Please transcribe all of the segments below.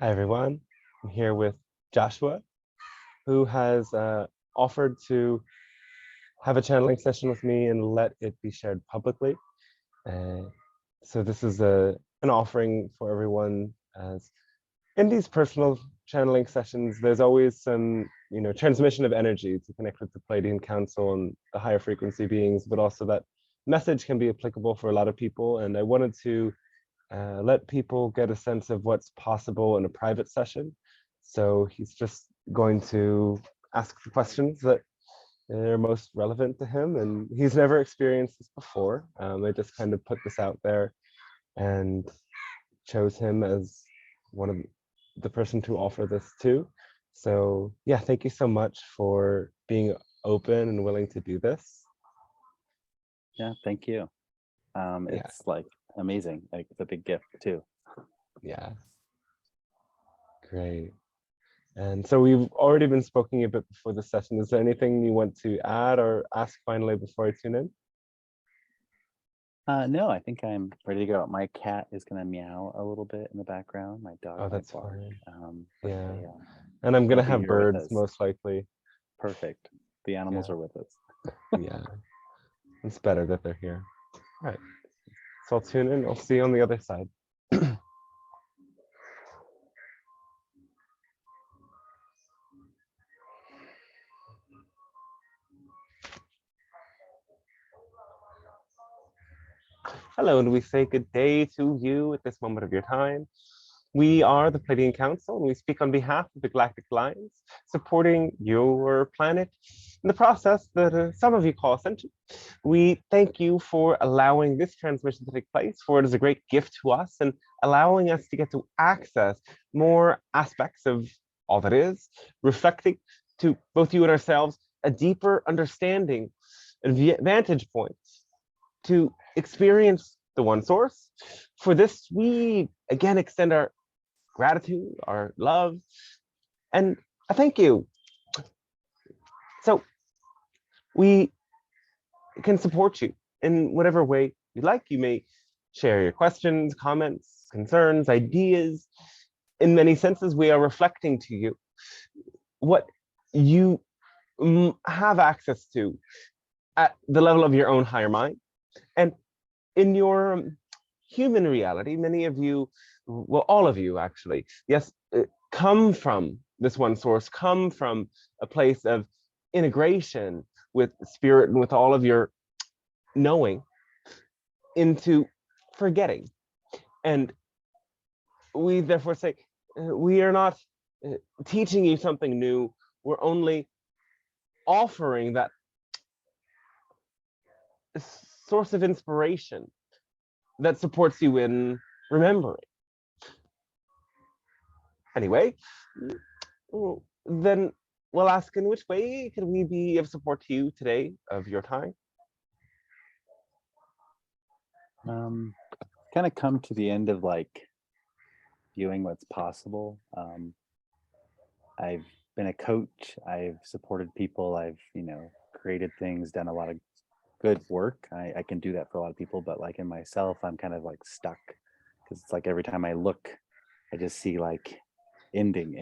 Hi, everyone. I'm here with Joshua, who has offered to have a channeling session with me and let it be shared publicly. Uh, so this is an offering for everyone. As in these personal channeling sessions, there's always some, transmission of energy to connect with the Pleiadian Council and the higher frequency beings, but also that message can be applicable for a lot of people. And I wanted to let people get a sense of what's possible in a private session. So he's just going to ask the questions that are most relevant to him. And he's never experienced this before. I just kind of put this out there and chose him as one of the person to offer this to. So yeah, thank you so much for being open and willing to do this. Yeah, thank you. It's like amazing. Like it's a big gift too. Yeah. Great. And so we've already been speaking a bit before the session. Is there anything you want to add or ask finally before I tune in? No, I think I'm ready to go. My cat is gonna meow a little bit in the background. My dog might bark. Yeah. And I'm gonna have birds most likely. Perfect. The animals are with us. Yeah. It's better that they're here. All right. So I'll tune in. I'll see you on the other side. Hello, and we say good day to you at this moment of your time. We are the Pleiadian Council, and we speak on behalf of the Galactic Alliance, supporting your planet in the process that some of you call Ascension. We thank you for allowing this transmission to take place, for it is a great gift to us and allowing us to get to access more aspects of all that is, reflecting to both you and ourselves a deeper understanding and vantage points to experience the one source. For this, we again extend our gratitude, our love, and a thank you. So we can support you in whatever way you like. You may share your questions, comments, concerns, ideas. In many senses, we are reflecting to you what you have access to at the level of your own higher mind. And in your human reality, many of you, well, all of you actually, yes, come from this one source, come from a place of integration with spirit and with all of your knowing into forgetting. And we therefore say, we are not teaching you something new, we're only offering that source of inspiration that supports you in remembering. Anyway, then we'll ask, in which way can we be of support to you today of your time? Kind of come to the end of like viewing what's possible. I've been a coach, I've supported people, I've, created things, done a lot of good work. I can do that for a lot of people, but like in myself, I'm kind of like stuck because it's like every time I look, I just see like ending.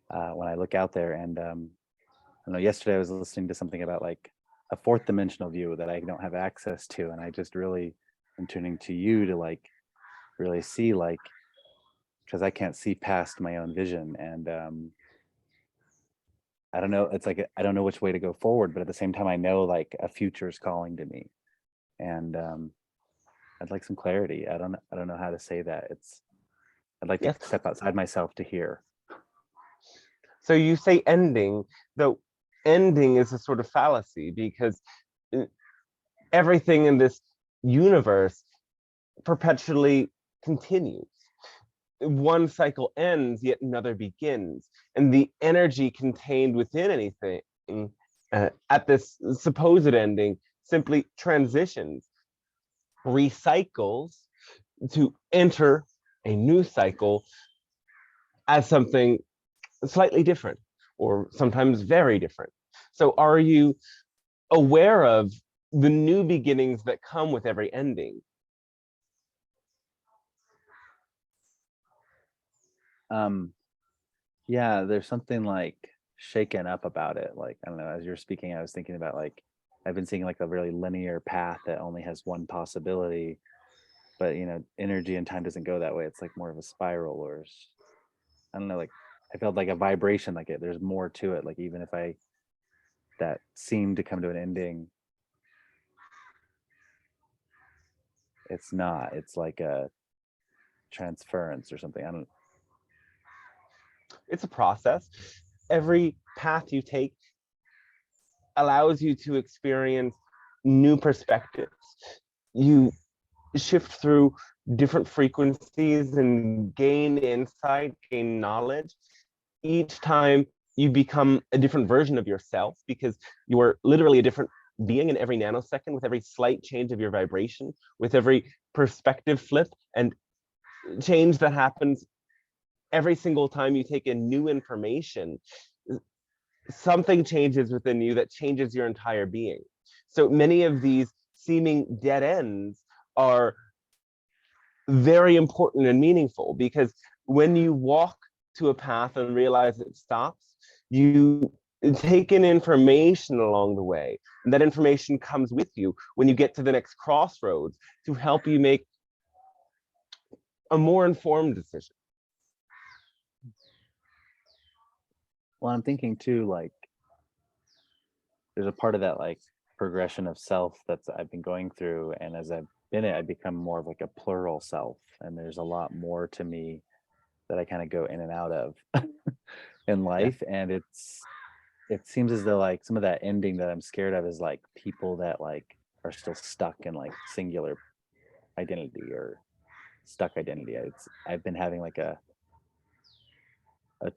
When I look out there, and I know yesterday I was listening to something about like a fourth dimensional view that I don't have access to, and I just really am tuning to you to like really see, like, because I can't see past my own vision, and I don't know, it's like I don't know which way to go forward, but at the same time I know like a future is calling to me, and I'd like some clarity. I don't know how to say that. I'd like to step outside myself to hear. So you say ending, though ending is a sort of fallacy, because everything in this universe perpetually continues. One cycle ends, yet another begins. And the energy contained within anything at this supposed ending simply transitions, recycles to enter a new cycle as something slightly different, or sometimes very different. So are you aware of the new beginnings that come with every ending? Yeah, there's something like shaken up about it. Like, I don't know, as you're speaking, I was thinking about like I've been seeing like a really linear path that only has one possibility, but energy and time doesn't go that way. It's like more of a spiral, or I don't know, like I felt like a vibration, like there's more to it. Like even if that seemed to come to an ending, it's not. It's like a transference or something. I don't. It's a process. Every path you take allows you to experience new perspectives. You shift through different frequencies and gain insight, gain knowledge. Each time you become a different version of yourself because you are literally a different being in every nanosecond with every slight change of your vibration, with every perspective flip and change that happens every single time you take in new information. Something changes within you that changes your entire being. So many of these seeming dead ends are very important and meaningful because when you walk to a path and realize it stops, you take in information along the way. And that information comes with you when you get to the next crossroads to help you make a more informed decision. Well, I'm thinking too, like there's a part of that like progression of self that's I've been going through, and as I've been it, I become more of like a plural self, and there's a lot more to me that I kind of go in and out of in Yeah. life. And it seems as though like some of that ending that I'm scared of is like people that like are still stuck in like singular identity or stuck identity. I've been having like a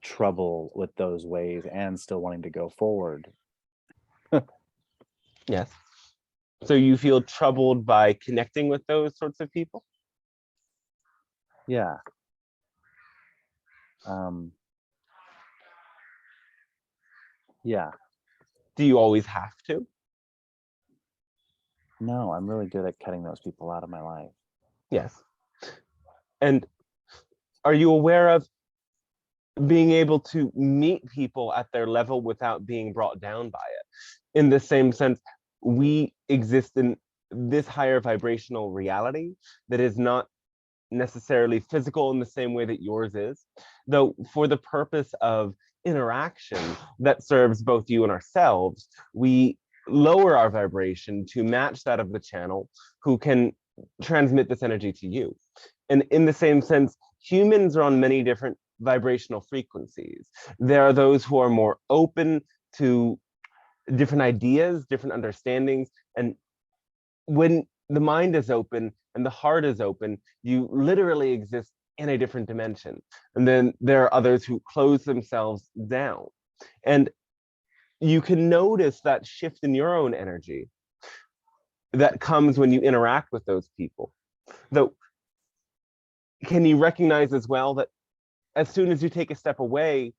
trouble with those ways and still wanting to go forward. Yes. So you feel troubled by connecting with those sorts of people? Yeah. Um, yeah. Do you always have to? No, I'm really good at cutting those people out of my life. Yes. And are you aware of being able to meet people at their level without being brought down by it? In the same sense, we exist in this higher vibrational reality that is not necessarily physical in the same way that yours is, though for the purpose of interaction that serves both you and ourselves, we lower our vibration to match that of the channel who can transmit this energy to you. And in the same sense, humans are on many different vibrational frequencies. There are those who are more open to different ideas, different understandings. And when the mind is open and the heart is open, you literally exist in a different dimension. And then there are others who close themselves down. And you can notice that shift in your own energy that comes when you interact with those people. Though, can you recognize as well that as soon as you take a step away,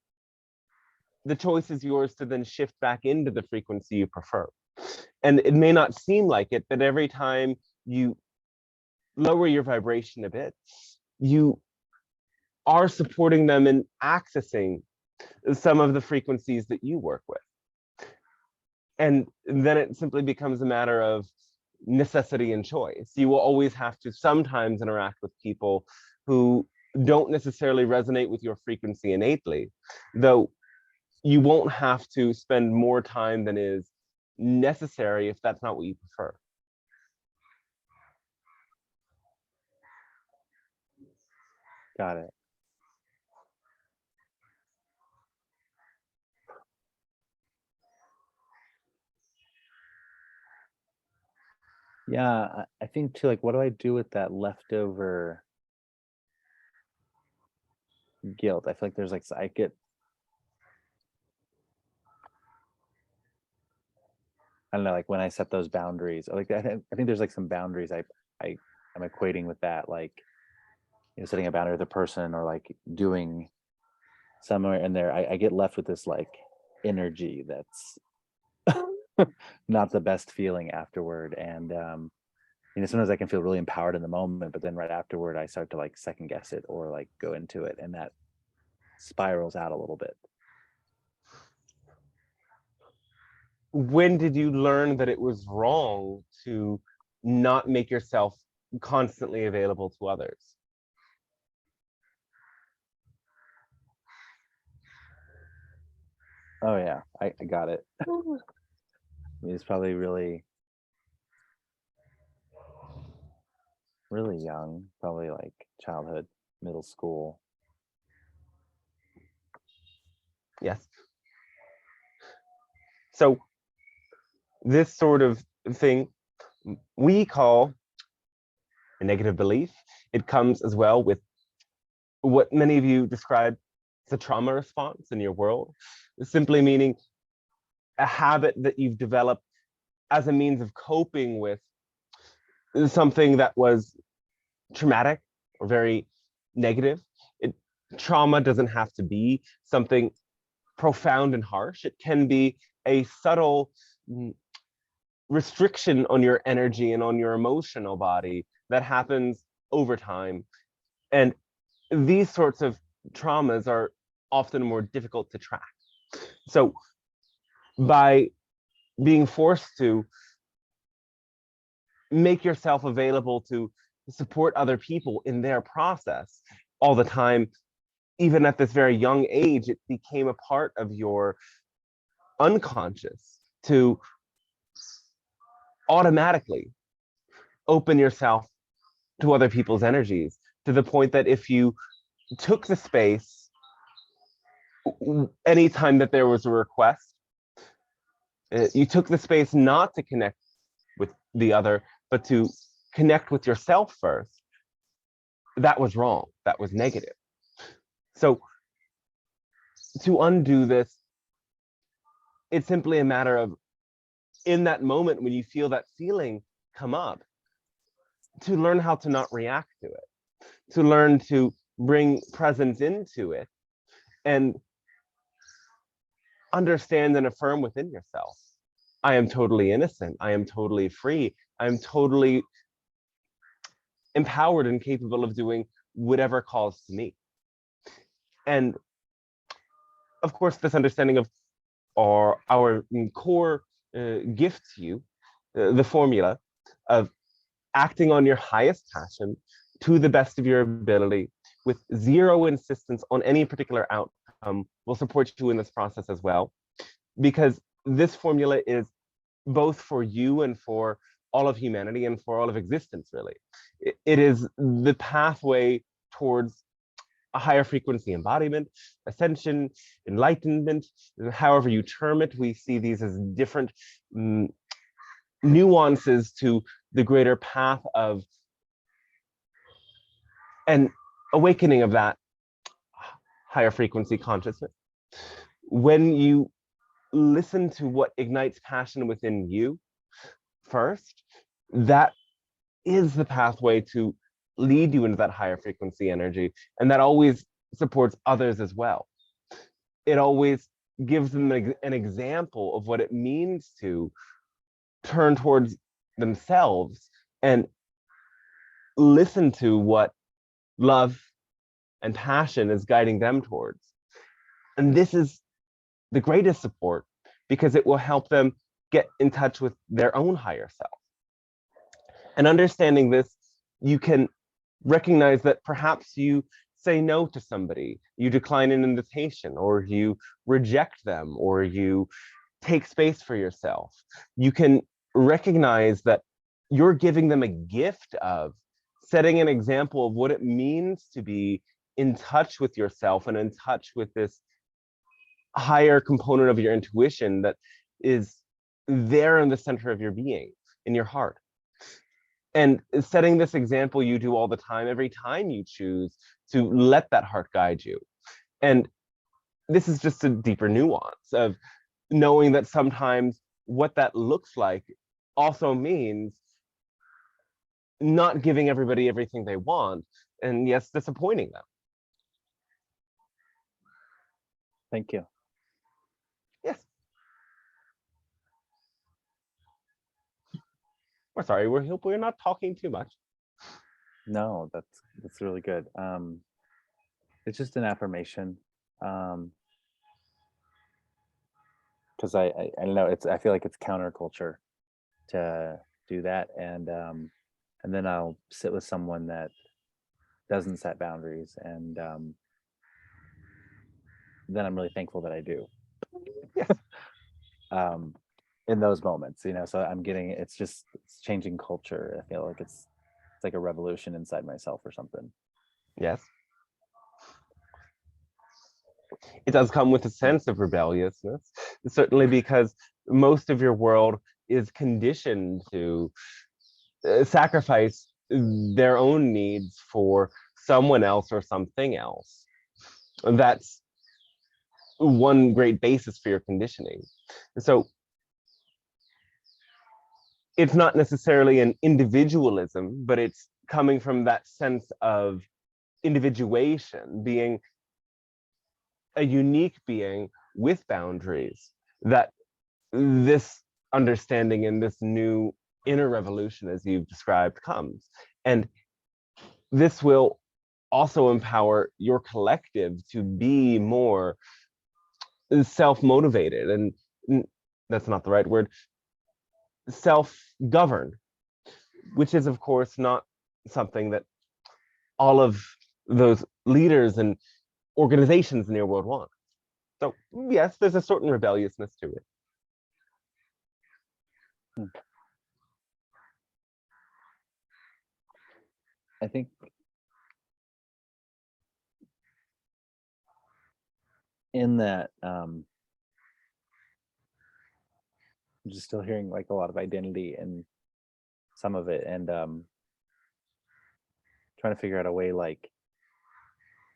the choice is yours to then shift back into the frequency you prefer? And it may not seem like it, but every time you lower your vibration a bit, you are supporting them in accessing some of the frequencies that you work with. And then it simply becomes a matter of necessity and choice. You will always have to sometimes interact with people who don't necessarily resonate with your frequency innately, though you won't have to spend more time than is necessary if that's not what you prefer. Got it. Yeah, I think too, like, what do I do with that leftover guilt? I feel like there's like, I get, I don't know, like when I set those boundaries, like I think there's like some boundaries I am equating with that, like, setting a boundary with a person or like doing somewhere in there, I get left with this like energy that's not the best feeling afterward. And sometimes I can feel really empowered in the moment, but then right afterward I start to like second guess it or like go into it, and that spirals out a little bit. When did you learn that it was wrong to not make yourself constantly available to others? Oh yeah, I got it. It's probably really young, probably like childhood, middle school. Yes. So this sort of thing we call a negative belief. It comes as well with what many of you describe as a trauma response in your world, simply meaning a habit that you've developed as a means of coping with something that was traumatic or very negative. Trauma doesn't have to be something profound and harsh. It can be a subtle restriction on your energy and on your emotional body that happens over time. And these sorts of traumas are often more difficult to track. So by being forced to make yourself available to support other people in their process all the time, even at this very young age, it became a part of your unconscious to automatically open yourself to other people's energies, to the point that if you took the space anytime that there was a request, you took the space not to connect with the other, but to connect with yourself first, that was wrong. That was negative. So to undo this, it's simply a matter of, in that moment when you feel that feeling come up, to learn how to not react to it, to learn to bring presence into it and understand and affirm within yourself, I am totally innocent. I am totally free. I'm totally empowered and capable of doing whatever calls to me. And of course, this understanding of our core gift to you, the formula of acting on your highest passion to the best of your ability with zero insistence on any particular outcome will support you in this process as well. Because this formula is both for you and for all of humanity and for all of existence, really. It is the pathway towards a higher frequency embodiment, ascension, enlightenment, however you term it. We see these as different nuances to the greater path of an awakening of that higher frequency consciousness. When you listen to what ignites passion within you first, that is the pathway to lead you into that higher frequency energy. And that always supports others as well. It always gives them an example of what it means to turn towards themselves and listen to what love and passion is guiding them towards. And this is the greatest support because it will help them get in touch with their own higher self. And understanding this, you can recognize that perhaps you say no to somebody, you decline an invitation, or you reject them, or you take space for yourself. You can recognize that you're giving them a gift of setting an example of what it means to be in touch with yourself and in touch with this higher component of your intuition that is there in the center of your being, in your heart. And setting this example you do all the time, every time you choose to let that heart guide you. And this is just a deeper nuance of knowing that sometimes what that looks like also means not giving everybody everything they want, and yes, disappointing them. Thank you. Yes. We're sorry, we're not talking too much. No, that's really good. It's just an affirmation Because I don't know, I feel like it's counterculture to do that, and then I'll sit with someone that doesn't set boundaries, and then I'm really thankful that I do. In those moments, so I'm getting, it's changing culture. I feel like it's like a revolution inside myself or something. Yes. It does come with a sense of rebelliousness, certainly because most of your world is conditioned to sacrifice their own needs for someone else or something else. That's one great basis for your conditioning. So it's not necessarily an individualism, but it's coming from that sense of individuation, being a unique being with boundaries, that this understanding and this new inner revolution, as you've described, comes. And this will also empower your collective to be more self-motivated, and that's not the right word, self-governed, which is, of course, not something that all of those leaders and organizations in your world want. So yes, there's a certain rebelliousness to it. I think in that, I'm just still hearing like a lot of identity in some of it, and trying to figure out a way, like,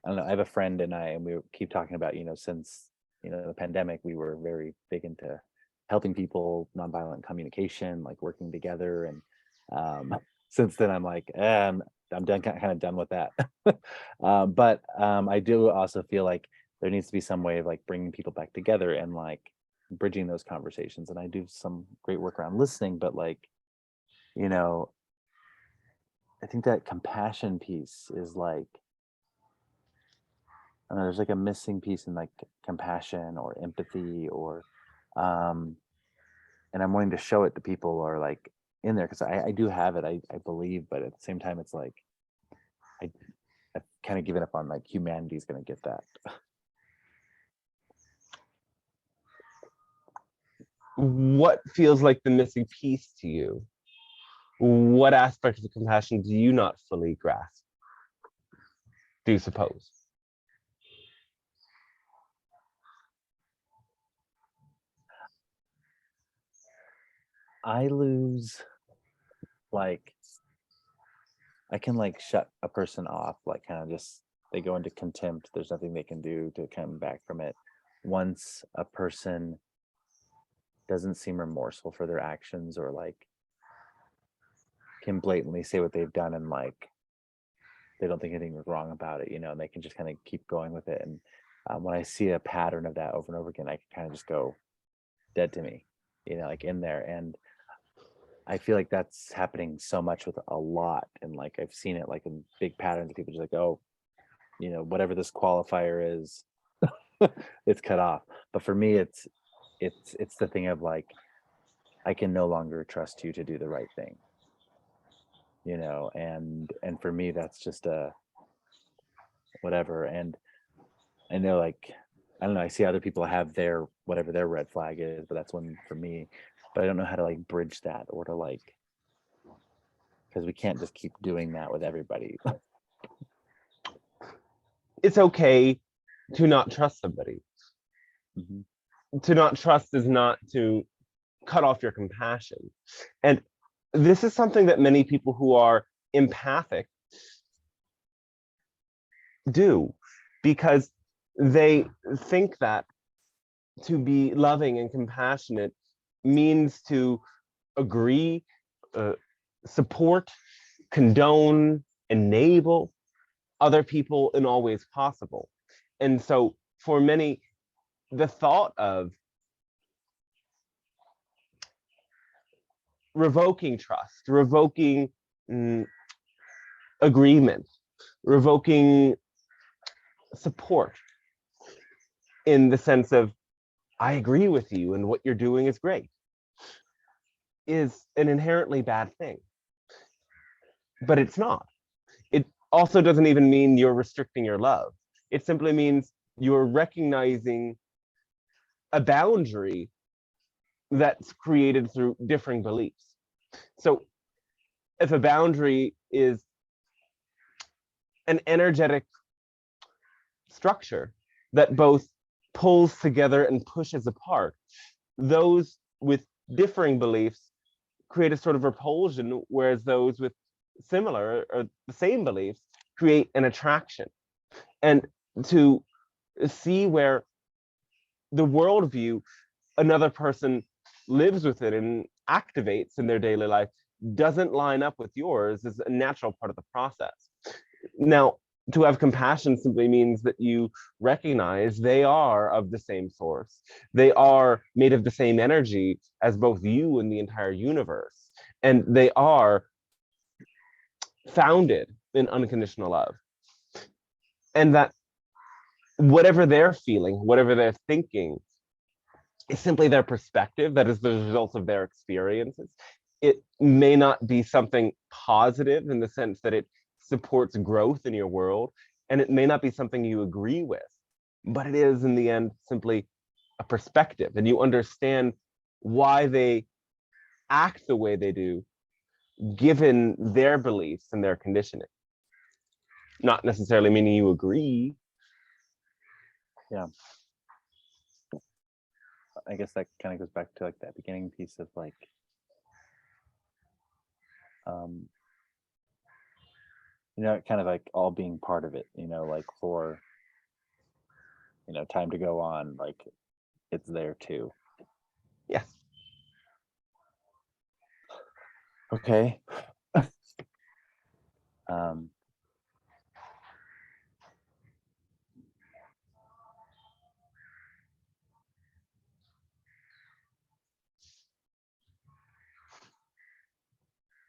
I don't know, I have a friend and we keep talking about, since, the pandemic, we were very big into helping people, nonviolent communication, like working together. And since then I'm like, I'm done, kind of done with that. But I do also feel like there needs to be some way of like bringing people back together and like bridging those conversations. And I do some great work around listening, but like, I think that compassion piece is like, I don't know, there's like a missing piece in like compassion or empathy, or and I'm wanting to show it to people, or like in there, because I do have it, I believe, but at the same time it's like I've kind of given up on like humanity's gonna get that. What feels like the missing piece to you? What aspect of the compassion do you not fully grasp, do you suppose? I lose, like, I can like shut a person off, like kind of just, they go into contempt, there's nothing they can do to come back from it. Once a person doesn't seem remorseful for their actions, or like can blatantly say what they've done, and like they don't think anything was wrong about it, and they can just kind of keep going with it. And when I see a pattern of that over and over again, I can kind of just go dead to me, like in there. And I feel like that's happening so much with a lot, and like I've seen it like in big patterns. People just like, oh, whatever this qualifier is, it's cut off. But for me, it's the thing of like, I can no longer trust you to do the right thing, and for me that's just a whatever. And I know, like, I don't know, I see other people have their whatever their red flag is, but that's one for me. But I don't know how to like bridge that, or to like, because we can't just keep doing that with everybody. It's okay to not trust somebody. Mm-hmm. To not trust is not to cut off your compassion. And this is something that many people who are empathic do, because they think that to be loving and compassionate means to agree, support, condone, enable other people in all ways possible. And so for many, the thought of revoking trust, revoking agreement, revoking support in the sense of, I agree with you and what you're doing is great, is an inherently bad thing. But it's not. It also doesn't even mean you're restricting your love. It simply means you're recognizing a boundary that's created through differing beliefs. So if a boundary is an energetic structure that both pulls together and pushes apart, those with differing beliefs create a sort of repulsion, whereas those with similar or the same beliefs create an attraction. And to see where the worldview another person lives with it and activates in their daily life doesn't line up with yours is a natural part of the process. Now, to have compassion simply means that you recognize they are of the same source. They are made of the same energy as both you and the entire universe. And they are founded in unconditional love. And that whatever they're feeling, whatever they're thinking, is simply their perspective, that is the result of their experiences. It may not be something positive in the sense that it supports growth in your world, and it may not be something you agree with, but it is in the end simply a perspective, and you understand why they act the way they do, given their beliefs and their conditioning. Not necessarily meaning you agree. Yeah. I guess that kind of goes back to like that beginning piece of like, kind of like all being part of it, like for, time to go on, like it's there too. Yes. Okay.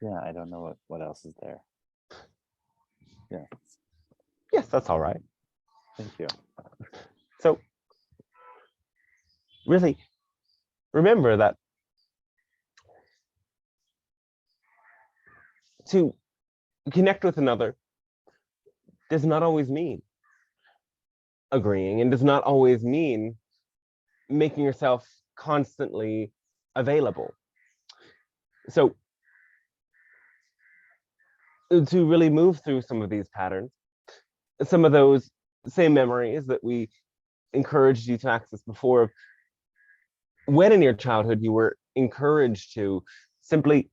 Yeah, I don't know what else is there. Yeah. Yes, that's all right. Thank you. So really remember that to connect with another does not always mean agreeing, and does not always mean making yourself constantly available. So to really move through some of these patterns, some of those same memories that we encouraged you to access before, when in your childhood you were encouraged to simply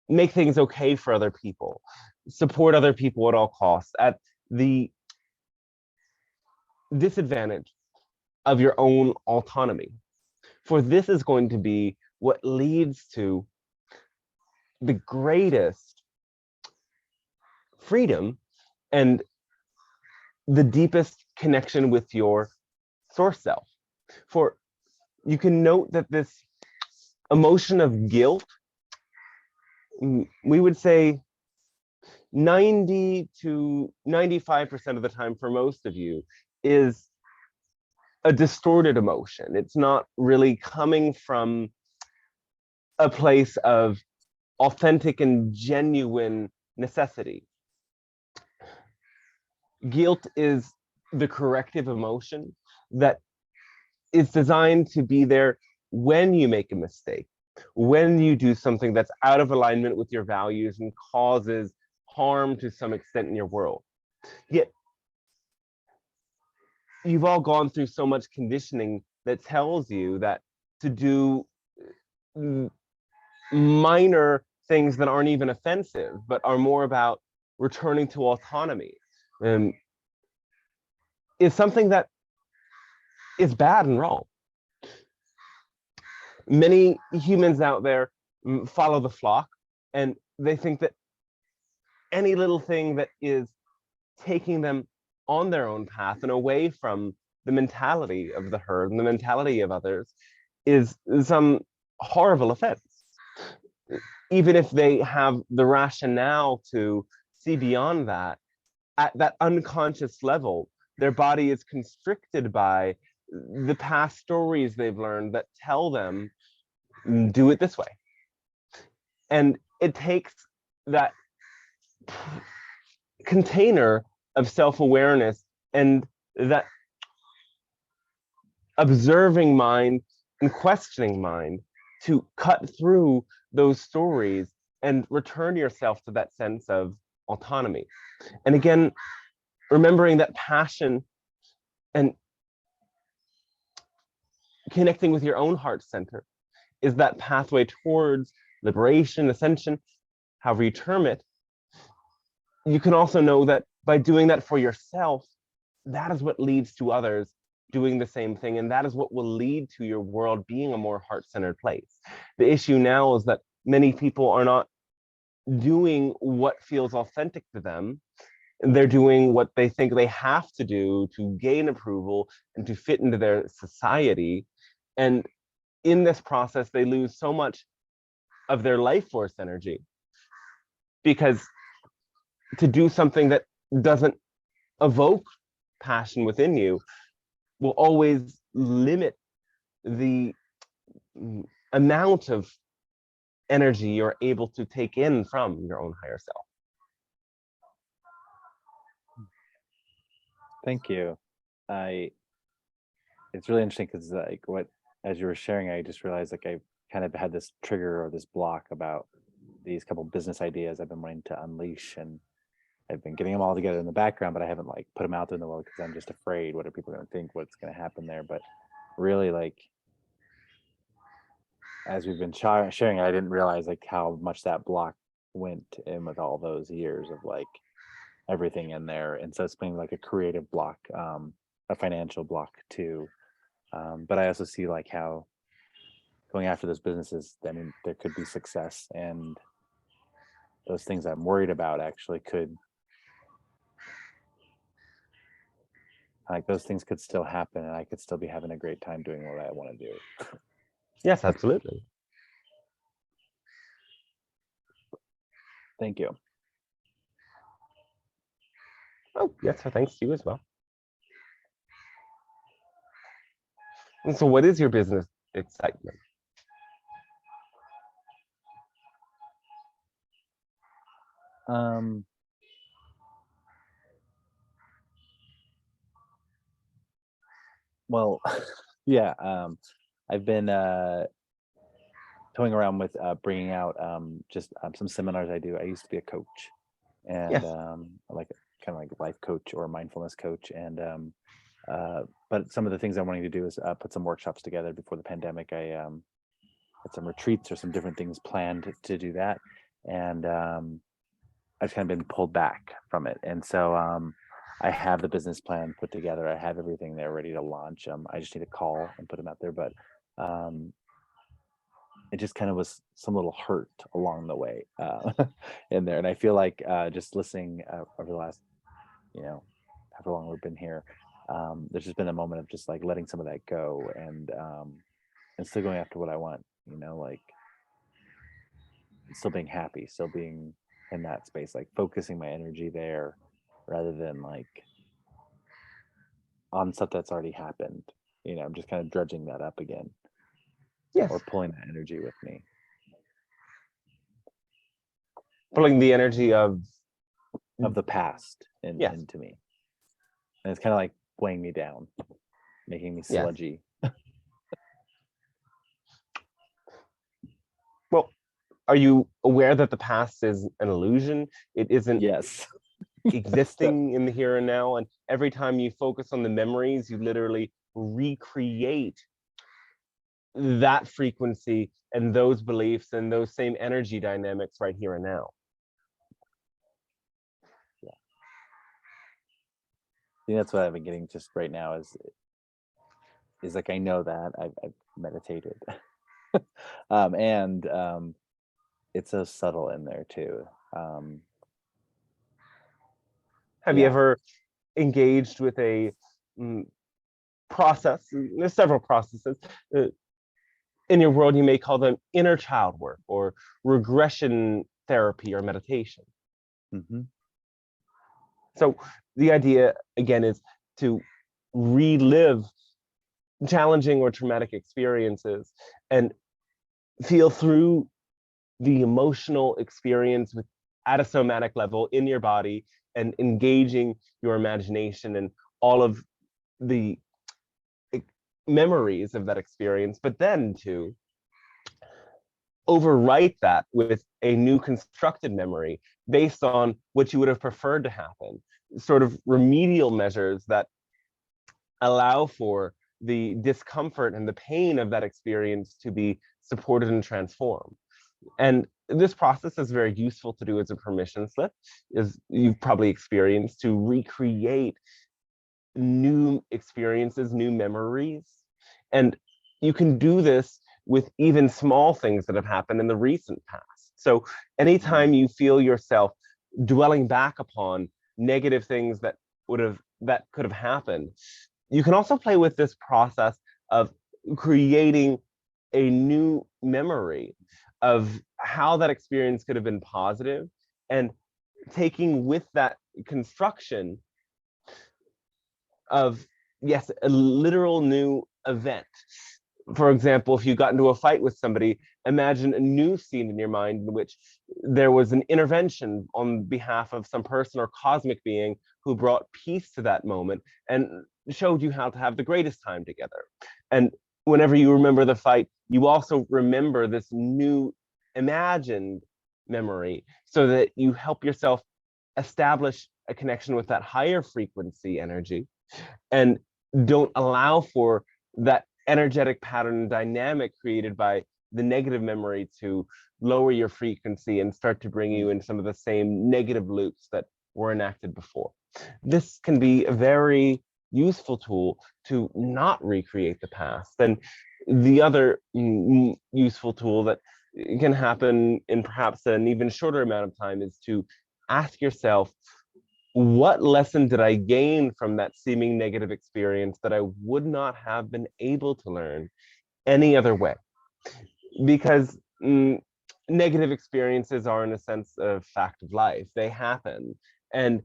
make things okay for other people, support other people at all costs, at the disadvantage of your own autonomy. For this is going to be what leads to the greatest freedom and the deepest connection with your source self. For you can note that this emotion of guilt, we would say 90 to 95% of the time for most of you, is a distorted emotion. It's not really coming from a place of authentic and genuine necessity. Guilt is the corrective emotion that is designed to be there when you make a mistake, when you do something that's out of alignment with your values and causes harm to some extent in your world. Yet, you've all gone through so much conditioning that tells you that to do minor things that aren't even offensive, but are more about returning to autonomy, is something that is bad and wrong. Many humans out there follow the flock, and they think that any little thing that is taking them on their own path and away from the mentality of the herd and the mentality of others is some horrible offense. Even if they have the rationale to see beyond that, at that unconscious level, their body is constricted by the past stories they've learned that tell them, do it this way. And it takes that container of self-awareness and that observing mind and questioning mind to cut through those stories and return yourself to that sense of autonomy. And again, remembering that passion and connecting with your own heart center is that pathway towards liberation, ascension, however you term it. You can also know that by doing that for yourself, that is what leads to others doing the same thing. And that is what will lead to your world being a more heart-centered place. The issue now is that many people are not doing what feels authentic to them. They're doing what they think they have to do to gain approval and to fit into their society. And in this process, they lose so much of their life force energy, because to do something that doesn't evoke passion within you will always limit the amount of energy you're able to take in from your own higher self. Thank you. It's really interesting because like as you were sharing, I just realized like I kind of had this trigger or this block about these couple business ideas I've been wanting to unleash, and I've been getting them all together in the background, but I haven't like put them out there in the world because I'm just afraid what are people going to think, what's going to happen there. But really, like as we've been sharing, I didn't realize like how much that block went in with all those years of like everything in there. And so it's been like a creative block, a financial block too. But I also see like how going after those businesses, I mean, there could be success, and those things I'm worried about actually could, like those things could still happen, and I could still be having a great time doing what I want to do. Yes, absolutely. Thank you. Oh, yes, so thanks to you as well. And so what is your business excitement? Well, yeah, I've been toying around with bringing out just some seminars I do. I used to be a coach, and Yes. like kind of like life coach or mindfulness coach, and but some of the things I'm wanting to do is put some workshops together before the pandemic. I had some retreats or some different things planned to do that, and I've kind of been pulled back from it. And so I have the business plan put together. I have everything there ready to launch. I just need to call and put them out there. But it just kind of was some little hurt along the way in there. And I feel like just listening over the last, however long we've been here, there's just been a moment of just like letting some of that go, and still going after what I want, like still being happy, still being in that space, like focusing my energy there rather than like on stuff that's already happened. I'm just kind of dredging that up again, Yes. or pulling that energy with me. Pulling the energy of the past into me. And it's kind of like weighing me down, making me sludgy. Yes. Well, are you aware that the past is an illusion? It isn't existing in the here and now. And every time you focus on the memories, you literally recreate that frequency and those beliefs and those same energy dynamics right here and now. Yeah. I think that's what I've been getting just right now is like, I know that I've meditated. And it's so subtle in there too. Have you ever engaged with a process? There's several processes. In your world, you may call them inner child work or regression therapy or meditation. Mm-hmm. So the idea, again, is to relive challenging or traumatic experiences and feel through the emotional experience at a somatic level in your body and engaging your imagination and all of the memories of that experience, but then to overwrite that with a new constructed memory based on what you would have preferred to happen, sort of remedial measures that allow for the discomfort and the pain of that experience to be supported and transformed. And this process is very useful to do as a permission slip, as you've probably experienced, to recreate new experiences, new memories. And you can do this with even small things that have happened in the recent past. So anytime you feel yourself dwelling back upon negative things that could have happened, you can also play with this process of creating a new memory of how that experience could have been positive, and taking with that construction of, yes, a literal new event. For example, if you got into a fight with somebody, imagine a new scene in your mind in which there was an intervention on behalf of some person or cosmic being who brought peace to that moment and showed you how to have the greatest time together. And whenever you remember the fight, you also remember this new imagined memory so that you help yourself establish a connection with that higher frequency energy and don't allow for that energetic pattern dynamic created by the negative memory to lower your frequency and start to bring you in some of the same negative loops that were enacted before. This can be a very useful tool to not recreate the past. And the other useful tool that can happen in perhaps an even shorter amount of time is to ask yourself, what lesson did I gain from that seeming negative experience that I would not have been able to learn any other way? Because negative experiences are, in a sense, a fact of life. They happen. And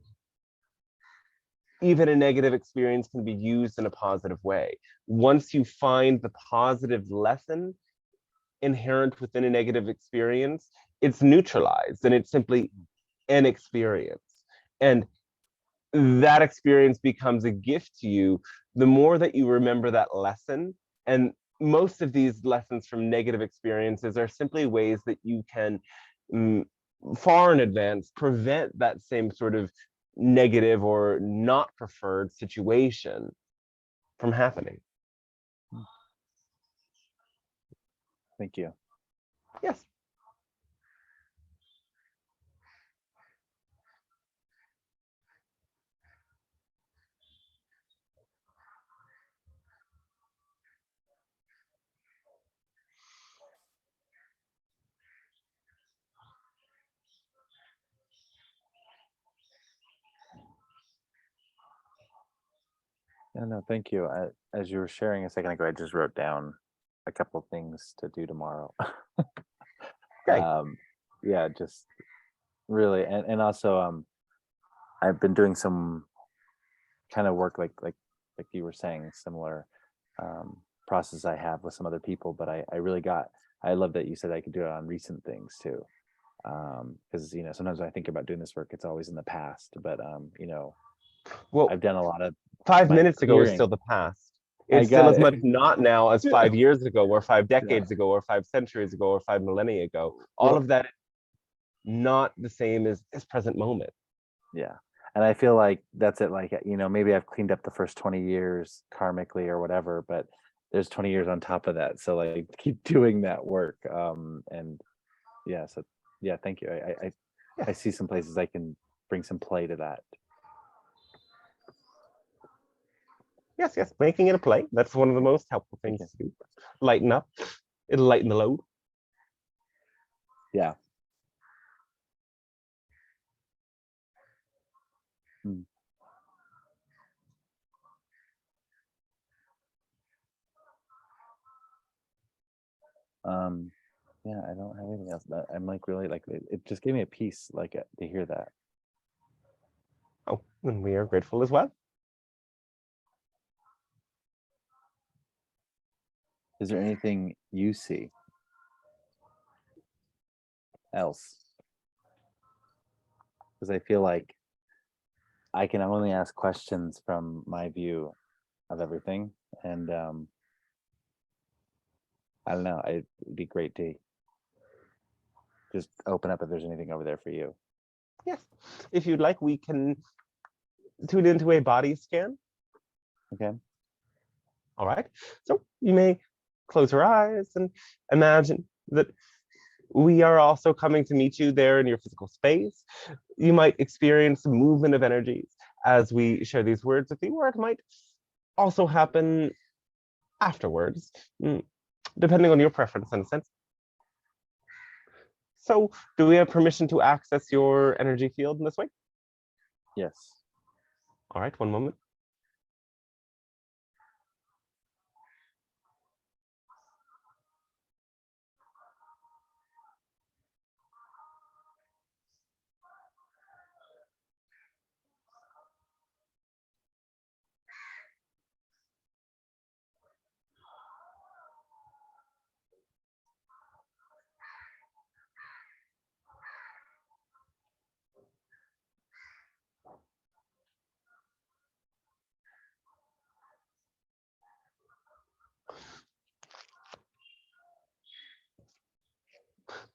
even a negative experience can be used in a positive way. Once you find the positive lesson inherent within a negative experience, it's neutralized and it's simply an experience. And that experience becomes a gift to you the more that you remember that lesson. And most of these lessons from negative experiences are simply ways that you can far in advance prevent that same sort of negative or not preferred situation from happening. Thank you. Yes. No, thank you. As you were sharing a second ago, I just wrote down a couple things to do tomorrow. Great. Yeah, just really, and also I've been doing some kind of work like you were saying, similar process I have with some other people, but I love that you said I could do it on recent things too. Because sometimes when I think about doing this work, it's always in the past, but Well, I've done a lot of 5 my minutes ago is clearing. still the past. I It's still got as it. much not now as 5 years ago, or five Yeah. decades ago, or 5 centuries ago, or 5 millennia ago. All Well, of that not the same as this present moment. yeah. And I feel like that's it. Like, maybe I've cleaned up the first 20 years karmically or whatever, but there's 20 years on top of that. So like keep doing that work. And yeah, so yeah, thank you. I see some places I can bring some play to that. Yes, making it a play. That's one of the most helpful things to do. Lighten up. It'll lighten the load. Yeah. Yeah, I don't have anything else. I'm like really like it just gave me a peace like to hear that. Oh, and we are grateful as well. Is there anything you see else? Because I feel like I can only ask questions from my view of everything. And I don't know, it'd be great to just open up if there's anything over there for you. Yes, if you'd like, we can tune into a body scan. Okay. All right, so you may close your eyes and imagine that we are also coming to meet you there in your physical space. You might experience the movement of energies as we share these words with you, or it might also happen afterwards, depending on your preference in a sense. So do we have permission to access your energy field in this way? Yes. All right, one moment.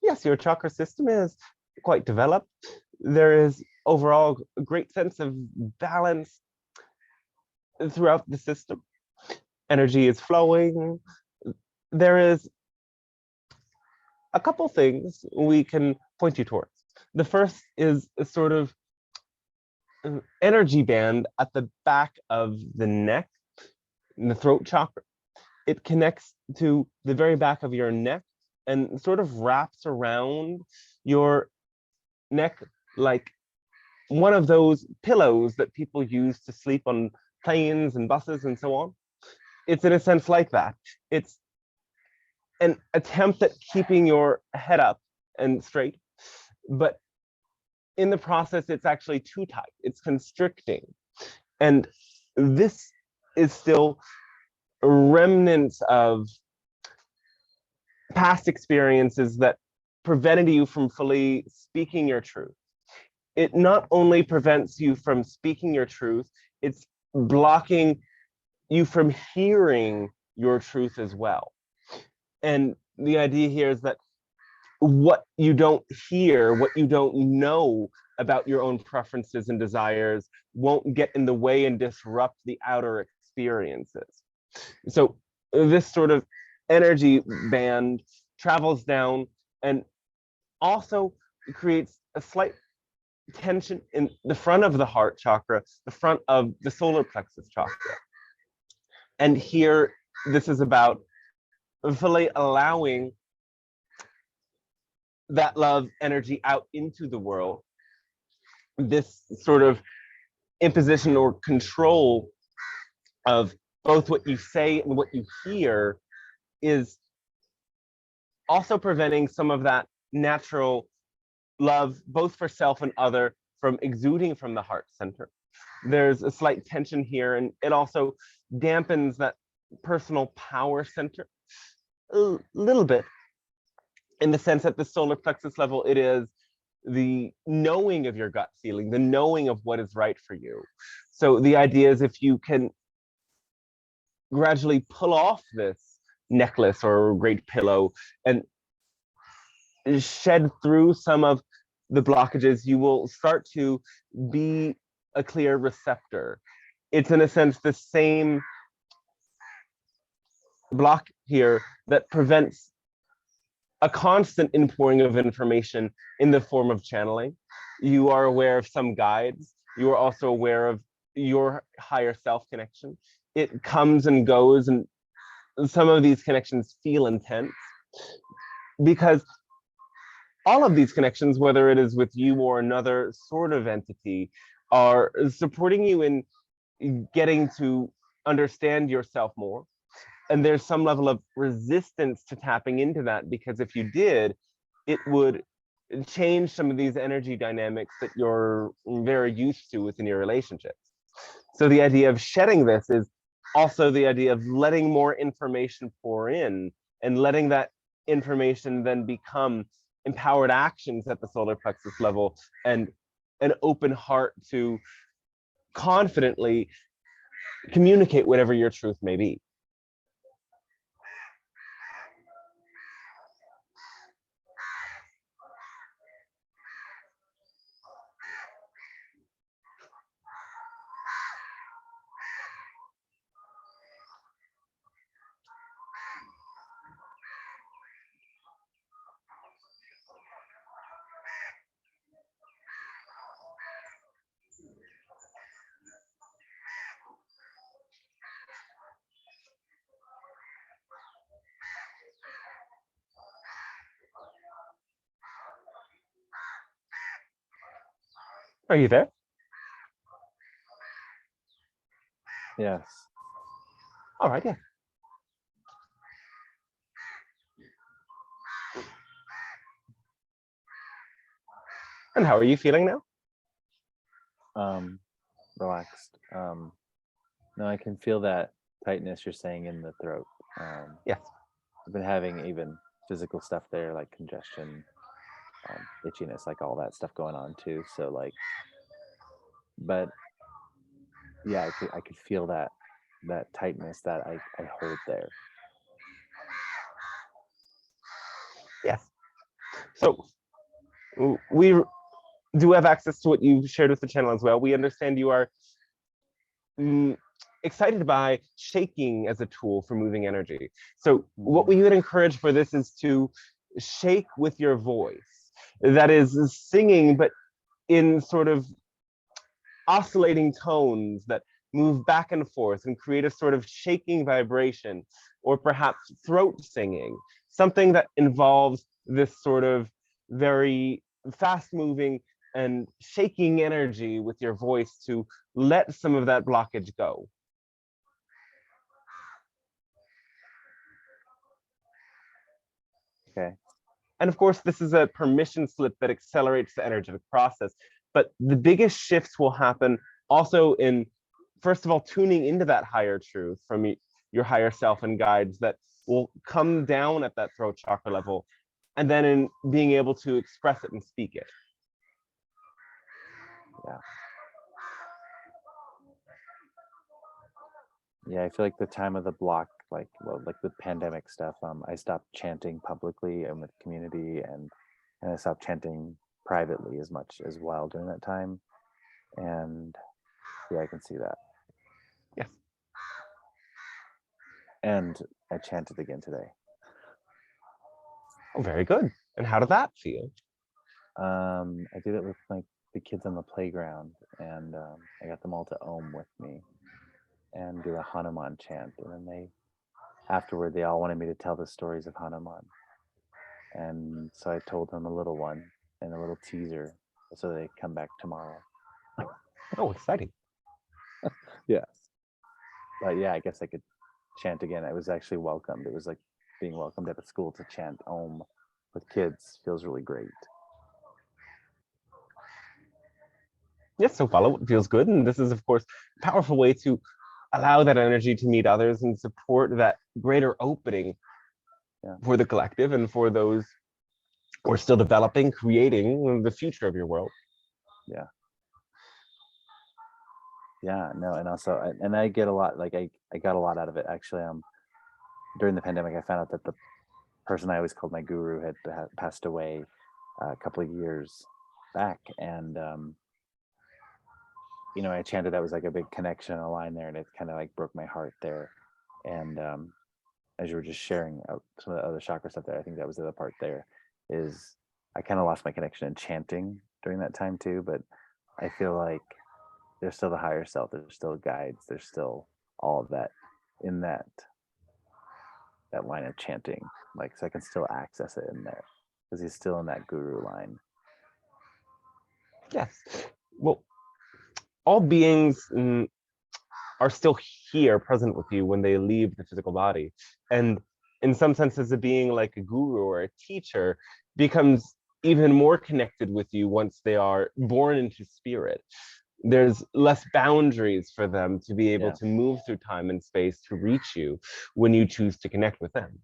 Yes, your chakra system is quite developed. There is overall a great sense of balance throughout the system. Energy is flowing. There is a couple things we can point you towards. The first is a sort of energy band at the back of the neck, in the throat chakra. It connects to the very back of your neck and sort of wraps around your neck like one of those pillows that people use to sleep on planes and buses and so on. It's in a sense like that. It's an attempt at keeping your head up and straight, but in the process, it's actually too tight. It's constricting. And this is still remnants of past experiences that prevented you from fully speaking your truth. It not only prevents you from speaking your truth, it's blocking you from hearing your truth as well. And the idea here is that what you don't hear, what you don't know about your own preferences and desires won't get in the way and disrupt the outer experiences. So this sort of energy band travels down and also creates a slight tension in the front of the heart chakra, the front of the solar plexus chakra. And here, this is about fully allowing that love energy out into the world. This sort of imposition or control of both what you say and what you hear is also preventing some of that natural love, both for self and other, from exuding from the heart center. There's a slight tension here, and it also dampens that personal power center a little bit, in the sense at the solar plexus level, it is the knowing of your gut feeling, the knowing of what is right for you. So the idea is if you can gradually pull off this necklace or great pillow and shed through some of the blockages, you will start to be a clear receptor. It's in a sense the same block here that prevents a constant inpouring of information in the form of channeling. You are aware of some guides. You are also aware of your higher self connection. It comes and goes, and some of these connections feel intense because all of these connections, whether it is with you or another sort of entity, are supporting you in getting to understand yourself more. And there's some level of resistance to tapping into that, because if you did, it would change some of these energy dynamics that you're very used to within your relationships. So the idea of shedding this is Also the idea of letting more information pour in and letting that information then become empowered actions at the solar plexus level, and an open heart to confidently communicate whatever your truth may be. Are you there? Yes. All right, yeah. And how are you feeling now? Relaxed. No, I can feel that tightness you're saying in the throat. Yes. I've been having even physical stuff there, like congestion, itchiness, like all that stuff going on too. So like, but yeah, I could feel that tightness that I hold there. Yes. So we do have access to what you've shared with the channel as well. We understand you are excited by shaking as a tool for moving energy. So what we would encourage for this is to shake with your voice. That is singing, but in sort of oscillating tones that move back and forth and create a sort of shaking vibration, or perhaps throat singing, something that involves this sort of very fast moving and shaking energy with your voice to let some of that blockage go. Okay. And of course, this is a permission slip that accelerates the energetic process. But the biggest shifts will happen also in, first of all, tuning into that higher truth from your higher self and guides that will come down at that throat chakra level, and then in being able to express it and speak it. Yeah. Yeah, I feel like the time of the block, like the pandemic stuff, I stopped chanting publicly and with community, and I stopped chanting privately as much as well during that time. And yeah, I can see that. Yes. And I chanted again today. Oh, very good. And how did that feel? I did it with the kids on the playground, and I got them all to Om with me and do a Hanuman chant. And then afterward, they all wanted me to tell the stories of Hanuman. And so I told them a little one and a little teaser so they come back tomorrow. Oh, exciting. Yes. But yeah, I guess I could chant again. I was actually welcomed. It was like being welcomed at a school to chant Om with kids. Feels really great. Yes, so follow what feels good. And this is, of course, a powerful way to allow that energy to meet others and support that greater opening for the collective and for those who are still developing, creating the future of your world. Yeah. Yeah, no, and also, and I get a lot, like I got a lot out of it actually. During the pandemic, I found out that the person I always called my guru had passed away a couple of years back, and you know, I chanted that was like a big connection, a line there, and it kind of like broke my heart there. And as you were just sharing out some of the other chakra stuff there, I think that was the other part there, is I kind of lost my connection in chanting during that time too, but I feel like there's still the higher self, there's still guides, there's still all of that in that line of chanting, like, so I can still access it in there because he's still in that guru line. Yes. Well, all beings are still here present with you when they leave the physical body. And in some senses, a being like a guru or a teacher becomes even more connected with you once they are born into spirit. There's less boundaries for them to be able Yeah. to move through time and space to reach you when you choose to connect with them.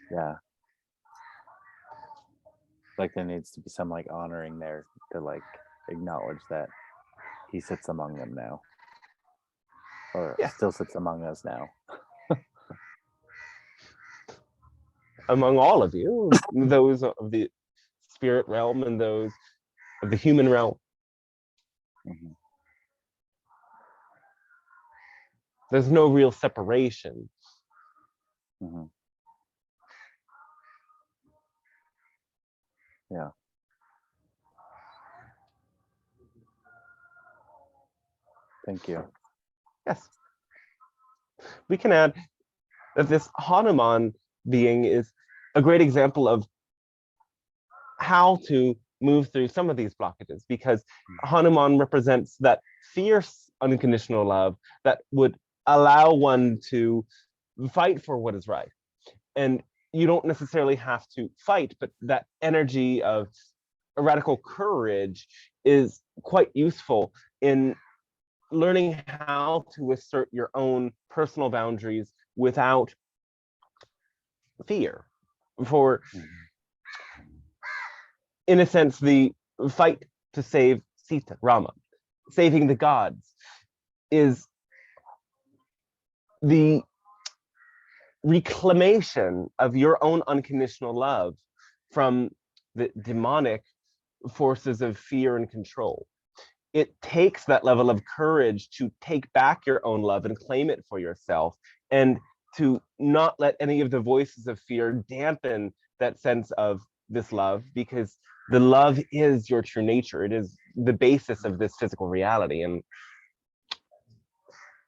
Yeah. Like there needs to be some like honoring there to like acknowledge that he sits among them now, or Yeah. still sits among us now. Among all of you, those of the spirit realm and those of the human realm. Mm-hmm. There's no real separation. Mm-hmm. Yeah. Thank you. Yes. We can add that this Hanuman being is a great example of how to move through some of these blockages, because Hanuman represents that fierce unconditional love that would allow one to fight for what is right. And you don't necessarily have to fight, but that energy of radical courage is quite useful in learning how to assert your own personal boundaries without fear. For, in a sense, the fight to save Sita, Rama, saving the gods, is the reclamation of your own unconditional love from the demonic forces of fear and control. It takes that level of courage to take back your own love and claim it for yourself, and to not let any of the voices of fear dampen that sense of this love, because the love is your true nature. It is the basis of this physical reality and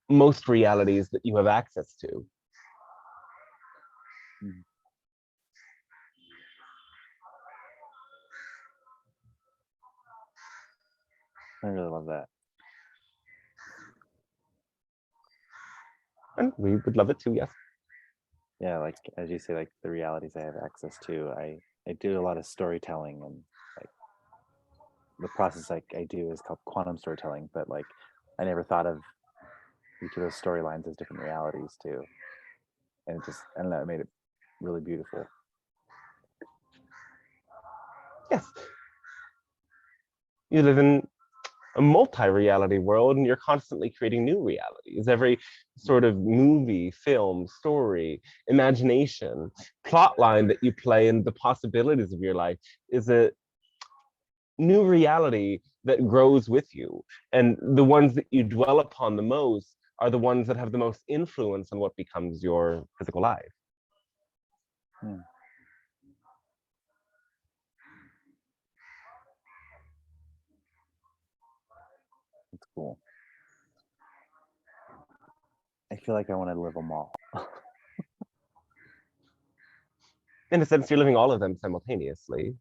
most realities that you have access to. I really love that. And we would love it too, yes. Yeah, like as you say, like the realities I have access to. I do a lot of storytelling, and like the process like I do is called quantum storytelling, but like I never thought of each of those storylines as different realities too. And it just, I don't know, it made it really beautiful. Yes. You live in a multi-reality world and you're constantly creating new realities. Every sort of movie, film, story, imagination, plot line that you play in the possibilities of your life is a new reality that grows with you. And the ones that you dwell upon the most are the ones that have the most influence on what becomes your physical life. Hmm. It's cool. I feel like I want to live them all. In a sense, you're living all of them simultaneously.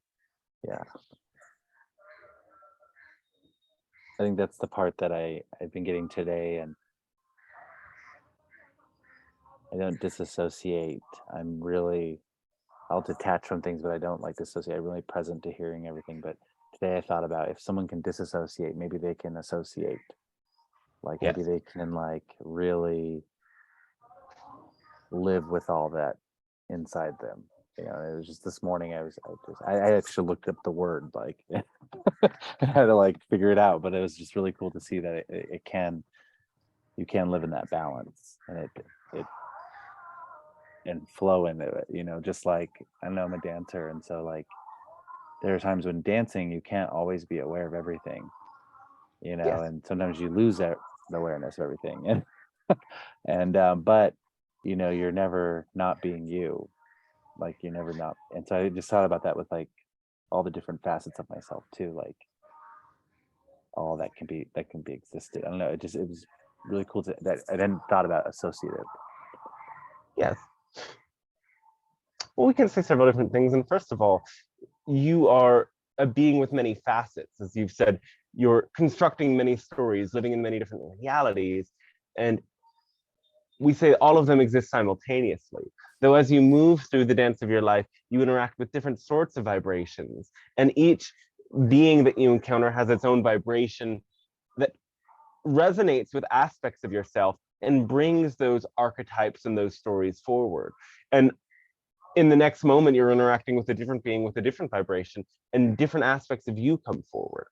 Yeah. I think that's the part that I've been getting today, and I don't disassociate. I'll detach from things, but I don't like dissociate. I'm really present to hearing everything. But today I thought about if someone can disassociate, maybe they can associate. Like maybe Yes. they can like really live with all that inside them. You know, it was just this morning I actually looked up the word, like I had to like figure it out, but it was just really cool to see that you can live in that balance, and it and flow into it, you know, just like I know I'm a dancer, and so like there are times when dancing you can't always be aware of everything, you know, Yes. and sometimes you lose that awareness of everything, and but you know you're never not being you, like you're never not. And so I just thought about that with like all the different facets of myself too, like all that can be existed. I don't know, it was really cool that I hadn't thought about associative. Yes. Well, we can say several different things. And first of all, you are a being with many facets. As you've said, you're constructing many stories, living in many different realities. And we say all of them exist simultaneously. Though as you move through the dance of your life, you interact with different sorts of vibrations. And each being that you encounter has its own vibration that resonates with aspects of yourself and brings those archetypes and those stories forward. And in the next moment, you're interacting with a different being with a different vibration, and different aspects of you come forward.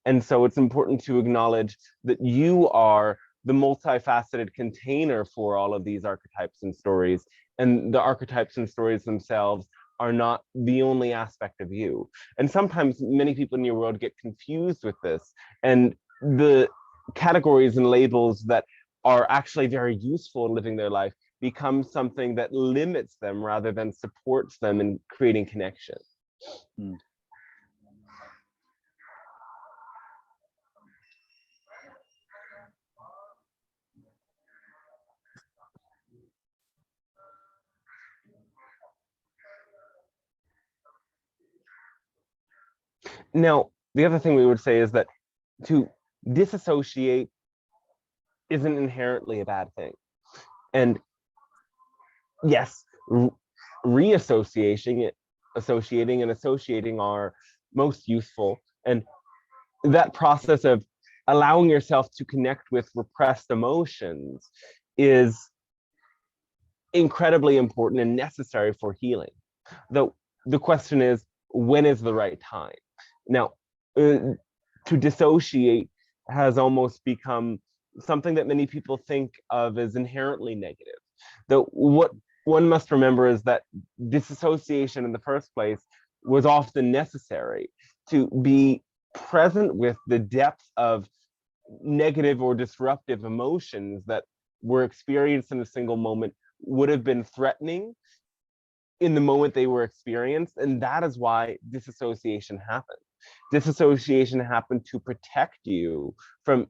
And so it's important to acknowledge that you are the multifaceted container for all of these archetypes and stories. And the archetypes and stories themselves are not the only aspect of you. And sometimes many people in your world get confused with this. And the categories and labels that are actually very useful in living their life become something that limits them rather than supports them in creating connection. Mm. Now, the other thing we would say is that to disassociate isn't inherently a bad thing. And yes, reassociating associating and associating are most useful. And that process of allowing yourself to connect with repressed emotions is incredibly important and necessary for healing. Though the question is, when is the right time? Now, to dissociate has almost become something that many people think of as inherently negative. Though what one must remember is that disassociation in the first place was often necessary to be present with the depth of negative or disruptive emotions that were experienced in a single moment would have been threatening in the moment they were experienced. And that is why disassociation happened. Disassociation happened to protect you from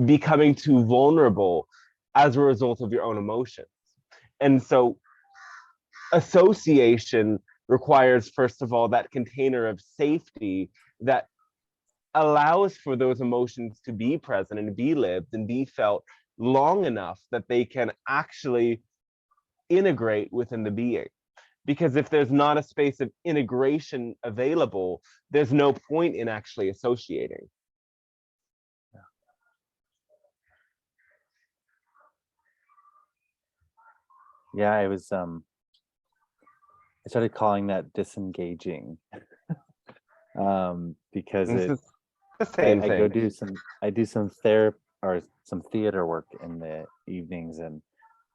becoming too vulnerable as a result of your own emotions. And so association requires, first of all, that container of safety that allows for those emotions to be present and be lived and be felt long enough that they can actually integrate within the being. Because if there's not a space of integration available, there's no point in actually associating. Yeah, I started calling that disengaging. Because It's the same I thing. go do some therapy or some theater work in the evenings, and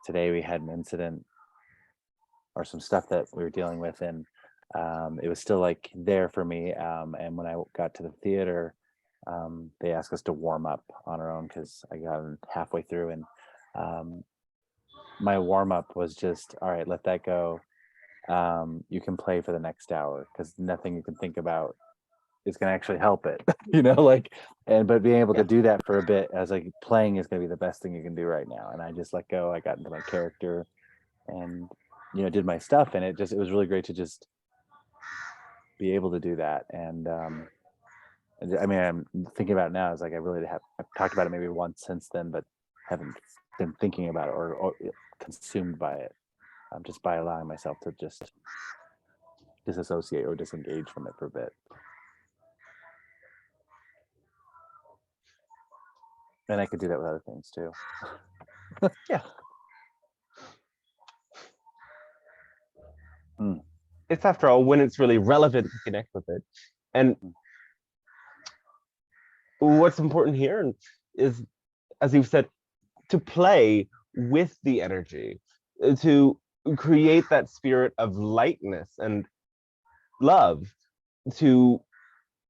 today we had an incident or some stuff that we were dealing with, and it was still like there for me. And when I got to the theater, they asked us to warm up on our own because I got halfway through, and my warm up was just, all right, let that go. You can play for the next hour because nothing you can think about is going to actually help it, like, but being able to do that for a bit as like playing is going to be the best thing you can do right now. And I just let go. I got into my character and, did my stuff. And it was really great to just be able to do that. And I mean, I'm thinking about it now. It's like I've talked about it maybe once since then, but haven't been thinking about it or consumed by it. Just by allowing myself to just disassociate or disengage from it for a bit. And I could do that with other things too. Yeah. Mm. It's, after all, when it's really relevant to connect with it. And what's important here is, as you've said, to play with the energy, to create that spirit of lightness and love, to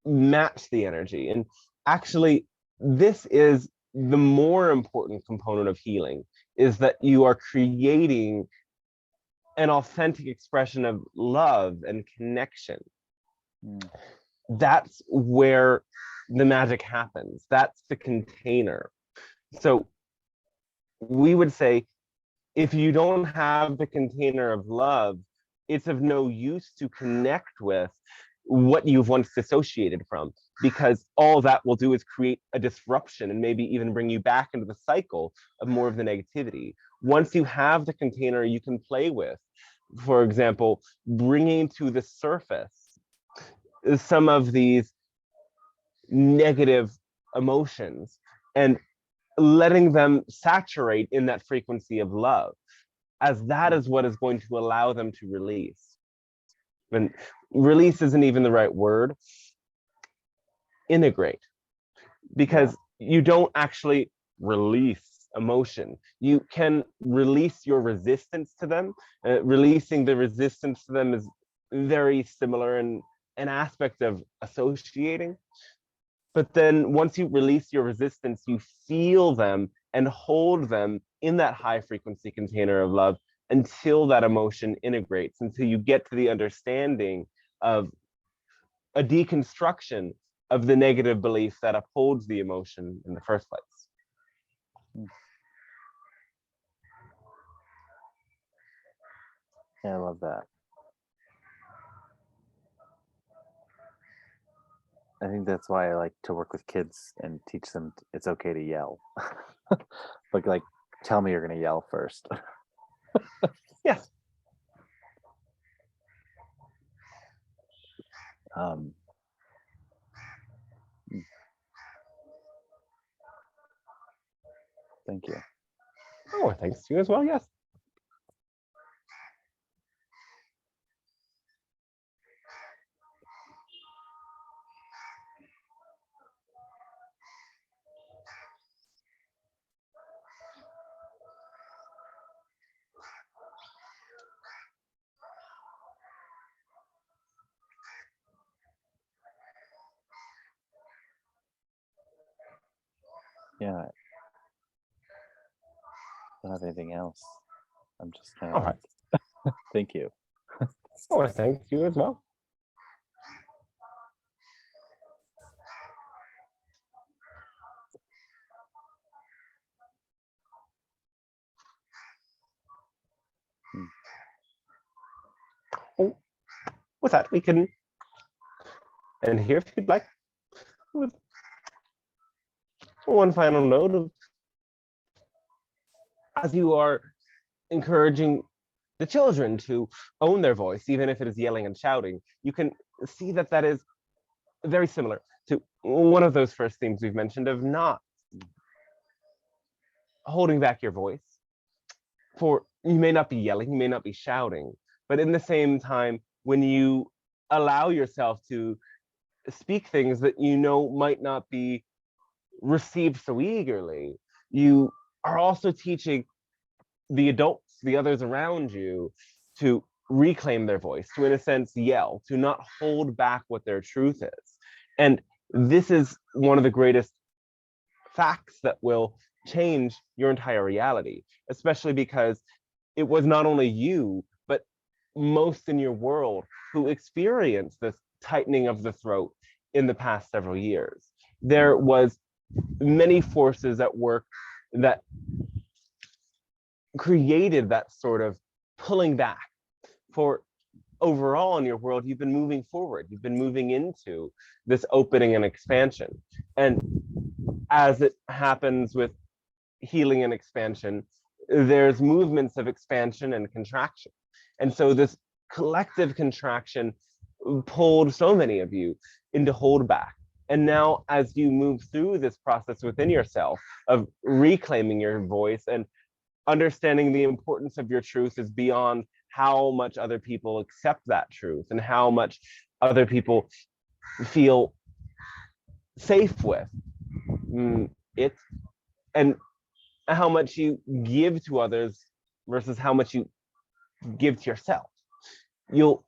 match the energy. And actually, this is the more important component of healing, is that you are creating an authentic expression of love and connection. That's where the magic happens. That's the container. So we would say, if you don't have the container of love, it's of no use to connect with what you've once dissociated from, because all that will do is create a disruption and maybe even bring you back into the cycle of more of the negativity. once you have the container you can play with, for example, bringing to the surface some of these negative emotions and letting them saturate in that frequency of love, as that is what is going to allow them to release. And release isn't even the right word. Integrate, because you don't actually release emotion. You can release your resistance to them. Releasing the resistance to them is very similar in an aspect of associating. But then once you release your resistance, you feel them and hold them in that high frequency container of love until that emotion integrates, until you get to the understanding of a deconstruction of the negative belief that upholds the emotion in the first place. Yeah, I love that. I think that's why I like to work with kids and teach them it's okay to yell. But like, tell me you're going to yell first. Yes. Thank you. Oh, thanks to you as well. Yes. Yeah. I don't have anything else. I'm just kind All of right. like, thank you. Oh, thanks to you as well. Oh, with that, we can end here if you'd like, with one final note of, as you are encouraging the children to own their voice, even if it is yelling and shouting, you can see that that is very similar to one of those first themes we've mentioned of not holding back your voice. For you may not be yelling, you may not be shouting, but in the same time, when you allow yourself to speak things that you know might not be received so eagerly, you are also teaching the adults, the others around you, to reclaim their voice, to, in a sense, yell, to not hold back what their truth is. And this is one of the greatest facts that will change your entire reality, especially because it was not only you, but most in your world who experienced this tightening of the throat in the past several years. There was many forces at work that created that sort of pulling back. For overall in your world, you've been moving forward. You've been moving into this opening and expansion. And as it happens with healing and expansion, there's movements of expansion and contraction. And so this collective contraction pulled so many of you into holdback. And now, as you move through this process within yourself of reclaiming your voice and understanding the importance of your truth is beyond how much other people accept that truth and how much other people feel safe with it, and how much you give to others versus how much you give to yourself. You'll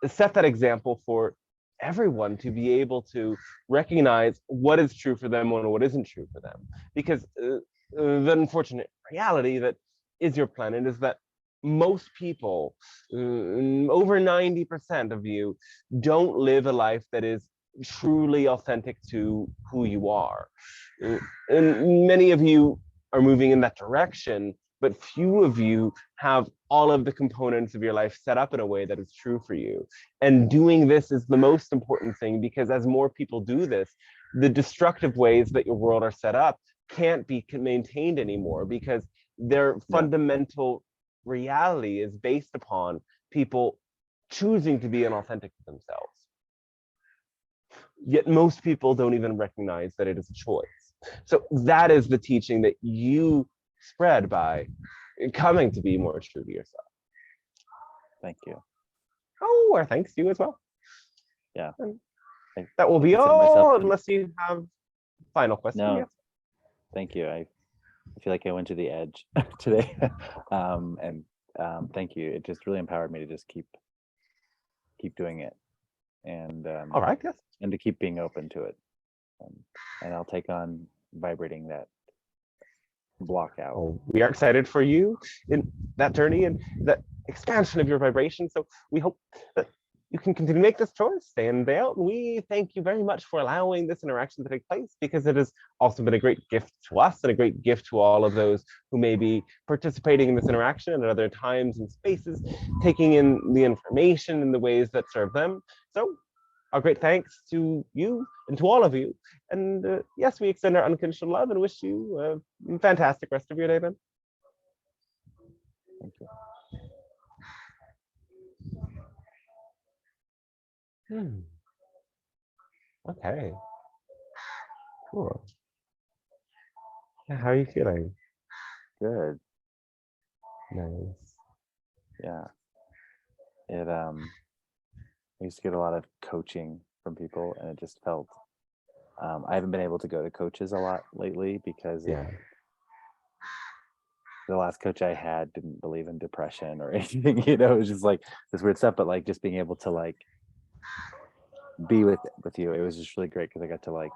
set that example for everyone to be able to recognize what is true for them and what isn't true for them. Because the unfortunate reality that is your planet is that most people, over 90% of you, don't live a life that is truly authentic to who you are. And many of you are moving in that direction, but few of you have all of the components of your life set up in a way that is true for you. And doing this is the most important thing, because as more people do this, the destructive ways that your world are set up can't be maintained anymore, because their Yeah. fundamental reality is based upon people choosing to be inauthentic to themselves. Yet most people don't even recognize that it is a choice. So that is the teaching that you spread by coming to be more true to yourself. Thank you. Oh, our thanks to you as well. Yeah. And I that will be consider myself all, unless you have final question. No. Yes. Thank you. I feel like I went to the edge today. Thank you. It just really empowered me to just keep doing it, and All right. Yes. and to keep being open to it. And I'll take on vibrating that block out. Well, we are excited for you in that journey and that expansion of your vibration. So we hope that you can continue to make this choice day in, day out. And we thank you very much for allowing this interaction to take place, because it has also been a great gift to us and a great gift to all of those who may be participating in this interaction and at other times and spaces, taking in the information in the ways that serve them. So our great thanks to you and to all of you. And yes, we extend our unconditional love and wish you a fantastic rest of your day, then. Thank you. Okay. Cool. Yeah, how are you feeling? Good. Nice. Yeah. I used to get a lot of coaching from people, and it just felt I haven't been able to go to coaches a lot lately because Yeah. the last coach I had didn't believe in depression or anything, it was just like this weird stuff. But like just being able to like be with you, it was just really great because I got to like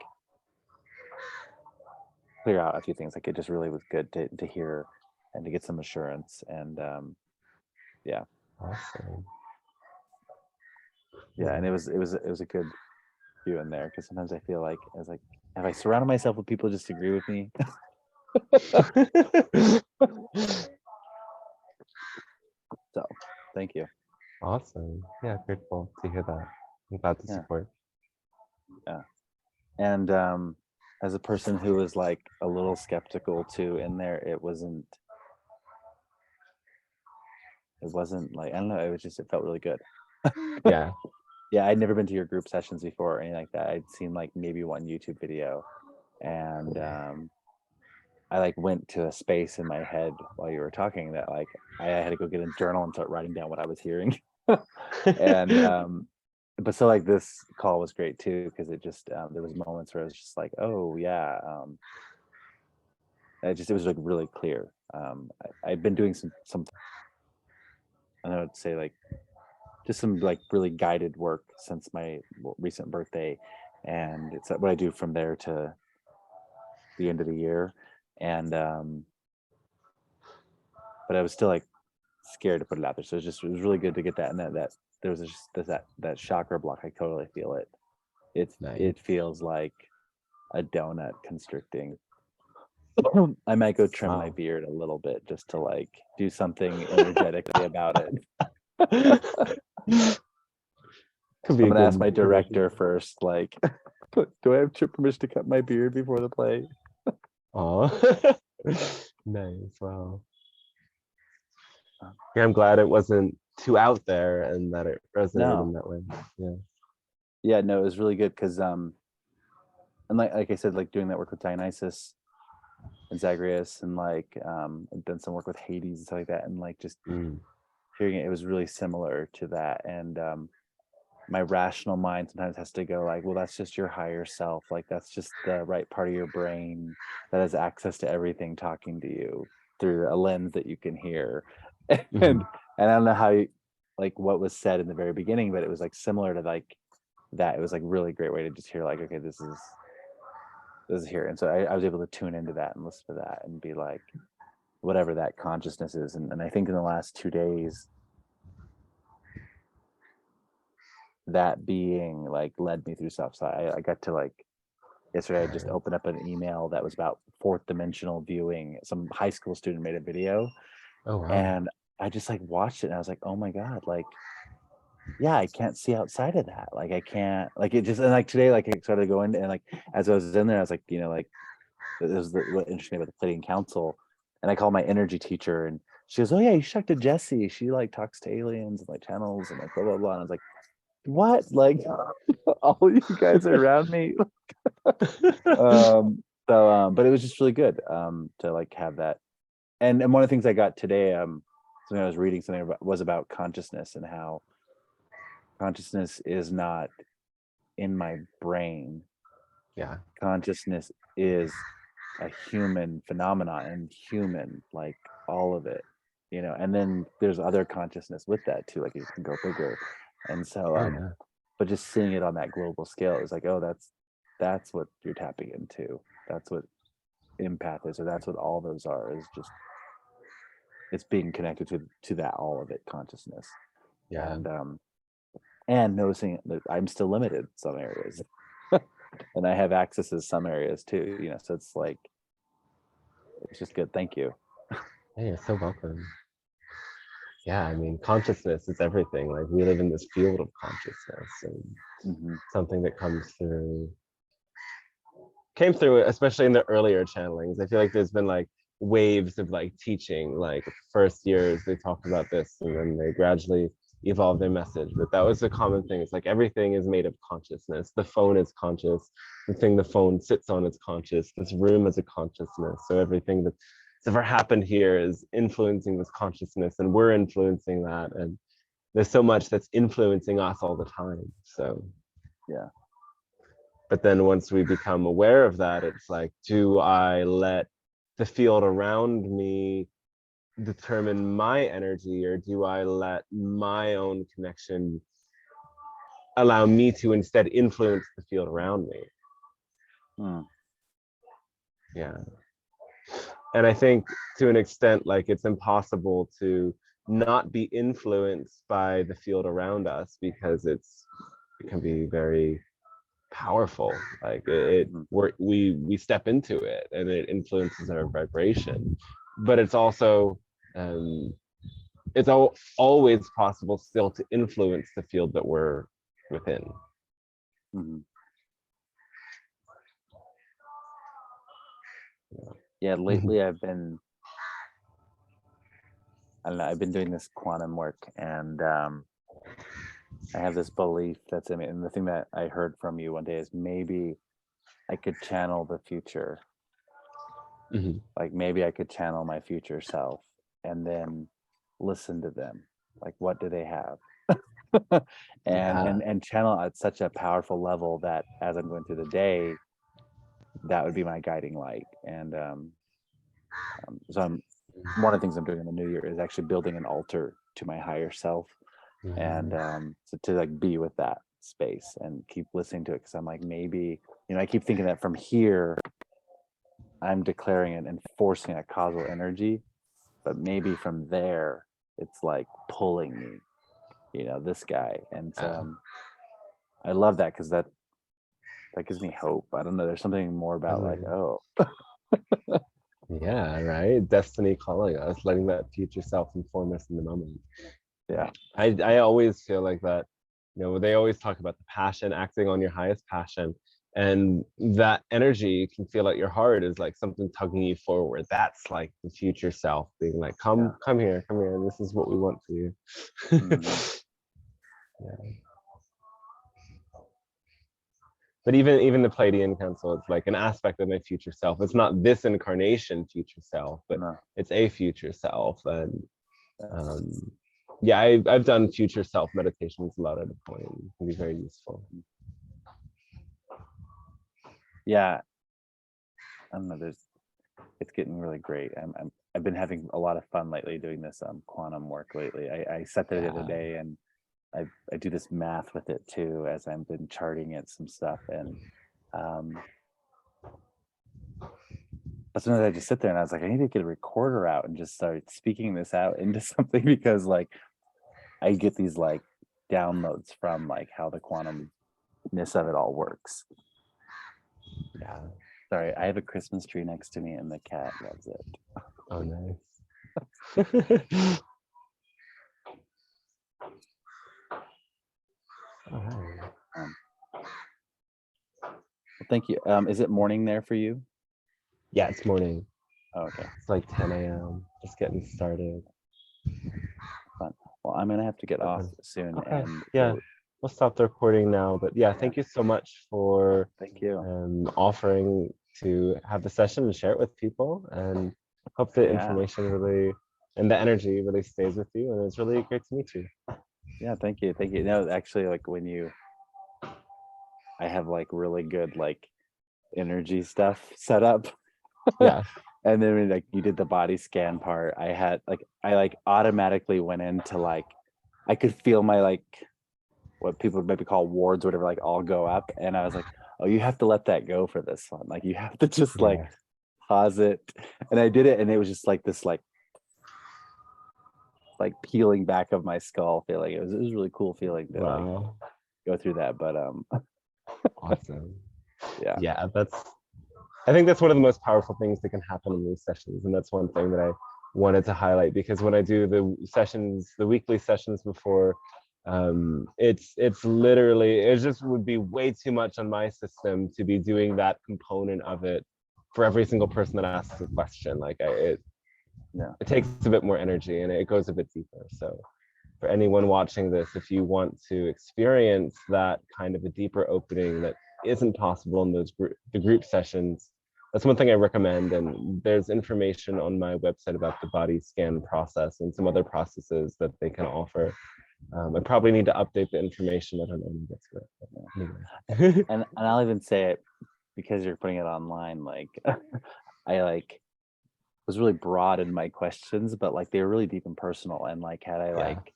clear out a few things. Like it just really was good to hear and to get some assurance. And yeah. Awesome. Yeah, and it was a good view in there, because sometimes I feel like I was like, have I surrounded myself with people who just agree with me? So thank you. Awesome. Yeah, grateful to hear that. I'm glad to support. Yeah. And as a person who was like a little skeptical too in there, it wasn't like, I don't know, it felt really good. Yeah. Yeah, I'd never been to your group sessions before or anything like that. I'd seen like maybe one YouTube video, and I like went to a space in my head while you were talking that like I had to go get a journal and start writing down what I was hearing. And but so like this call was great too, because it just there was moments where I was just like, oh yeah, it was like really clear. I've been doing some I would say like just some like really guided work since my recent birthday, and it's what I do from there to the end of the year. And but I was still like scared to put it out there, so it was really good to get that. And that there was just that chakra block, I totally feel it. Nice. It feels like a donut constricting. I might go trim my beard a little bit just to like do something energetically about it. I'm gonna ask my director first, like, do I have permission to cut my beard before the play? Oh, nice. Wow. Yeah, I'm glad it wasn't too out there and that it resonated in that way. Yeah. Yeah, no, it was really good because and like I said, like doing that work with Dionysus and Zagreus, and like I've done some work with Hades and stuff like that, and like just hearing it was really similar to that. And my rational mind sometimes has to go like, well, that's just your higher self, like that's just the right part of your brain that has access to everything talking to you through a lens that you can hear. And I don't know how like what was said in the very beginning, but it was like similar to like that. It was like really great way to just hear like, okay, this is here. And so I was able to tune into that and listen to that and be like, whatever that consciousness is. And I think in the last 2 days, that being like led me through stuff. So I got to like, yesterday I just opened up an email that was about fourth dimensional viewing. Some high school student made a video. Oh, wow. And I just like watched it and I was like, oh my God, like, yeah, I can't see outside of that. Like I can't, like it just, and like today, like I started going and like, as I was in there, I was like, you know, like, it was what interesting about the Pleiadian Council. And I called my energy teacher, and she goes, "Oh yeah, you should talk to Jessie. She like talks to aliens and like channels and like blah blah blah." And I was like, "What? Like all you guys are around me?" But it was just really good to like have that. And one of the things I got today, something I was reading something about, was about consciousness, and how consciousness is not in my brain. Yeah. Consciousness is a human phenomenon, and human, like all of it, and then there's other consciousness with that too, like it can go bigger. And so Oh, yeah. but just seeing it on that global scale is like, oh, that's what you're tapping into. That's what empath is, or that's what all those are, is just it's being connected to that, all of it, consciousness. Yeah. And noticing that I'm still limited in some areas and I have access to some areas too, so it's like, it's just good. Thank you. Hey, you're so welcome. Yeah, I mean, consciousness is everything. Like, we live in this field of consciousness, and something that came through, especially in the earlier channelings. I feel like there's been like waves of like teaching, like first years they talked about this, and then they gradually evolved their message. But that was a common thing. It's like everything is made of consciousness. The phone is conscious. The thing the phone sits on is conscious. This room is a consciousness. So everything that's ever happened here is influencing this consciousness, and we're influencing that. And there's so much that's influencing us all the time. So yeah. But then once we become aware of that, it's like, do I let the field around me determine my energy, or do I let my own connection allow me to instead influence the field around me? Yeah. And I think to an extent, like, it's impossible to not be influenced by the field around us, because it can be very powerful. Like we step into it and it influences our vibration. But it's also it's always possible still to influence the field that we're within. Yeah, lately I've been, I don't know, I've been doing this quantum work, and I have this belief that's in me. And the thing that I heard from you one day is, maybe I could channel the future. Like maybe I could channel my future self and then listen to them. Like, what do they have? and channel at such a powerful level that as I'm going through the day, that would be my guiding light. And so one of the things I'm doing in the new year is actually building an altar to my higher self. And so to like be with that space and keep listening to it, because I'm like, maybe, I keep thinking that from here I'm declaring it and forcing a causal energy, but maybe from there it's like pulling me, this guy. And I love that, because that gives me hope. I don't know, there's something more about like, oh. Yeah, right. Destiny calling us, letting that future self inform us in the moment. Yeah. I always feel like that, they always talk about the passion, acting on your highest passion. And that energy, you can feel at your heart, is like something tugging you forward. That's like the future self being like, come here, and this is what we want for you. Yeah. But even the Pleiadian Council, it's like an aspect of my future self. It's not this incarnation future self, but it's a future self. And yeah, I've done future self meditations a lot at a point. It can be very useful. Yeah, I don't know, it's getting really great. I've been having a lot of fun lately doing this quantum work lately. I set that the other day, and I do this math with it too, as I've been charting it some stuff. And but sometimes I just sit there and I was like, I need to get a recorder out and just start speaking this out into something, because like I get these like downloads from like how the quantumness of it all works. Yeah. Sorry, I have a Christmas tree next to me and the cat loves it. Oh, nice. All right. Well, thank you. Is it morning there for you? Yeah, it's morning. Oh, okay. It's like 10 a.m. Just getting started. Fun. Well, I'm gonna have to get off soon, Okay. and Yeah. We'll stop the recording now. But yeah, thank you so much for thank you. offering to have the session and share it with people. And hope the information really and the energy really stays with you. And it's really great to meet you. Yeah, thank you. Thank you. No, actually, like I have like really good like energy stuff set up. Yeah. And then when like you did the body scan part, I like automatically went into like, I could feel my like what people would maybe call wards or whatever, like all go up. And I was like, oh, you have to let that go for this one. Like you have to just like pause it. And I did it, and it was just like this like peeling back of my skull feeling. It was really cool feeling to like go through that. But awesome. yeah, I think that's one of the most powerful things that can happen in these sessions. And that's one thing that I wanted to highlight, because when I do the sessions, the weekly sessions before, it's literally, it just would be way too much on my system to be doing that component of it for every single person that asks a question. Like it takes a bit more energy and it goes a bit deeper. So for anyone watching this, if you want to experience that kind of a deeper opening that isn't possible in those the group sessions, that's one thing I recommend. And there's information on my website about the body scan process and some other processes that they can offer. I probably need to update the information. I don't know when to get to it. And I'll even say it because you're putting it online. Like I like was really broad in my questions, but like they were really deep and personal. And like had I like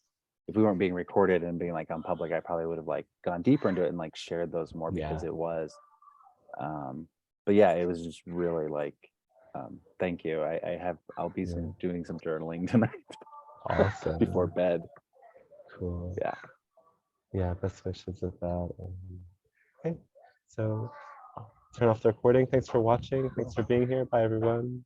if we weren't being recorded and being like on public, I probably would have like gone deeper into it and like shared those more because it was. But yeah, it was just really like thank you. I'll be doing some journaling tonight. Awesome. Before bed. Cool. Yeah, best wishes with that. Okay, so I'll turn off the recording. Thanks for watching. Thanks for being here. Bye everyone.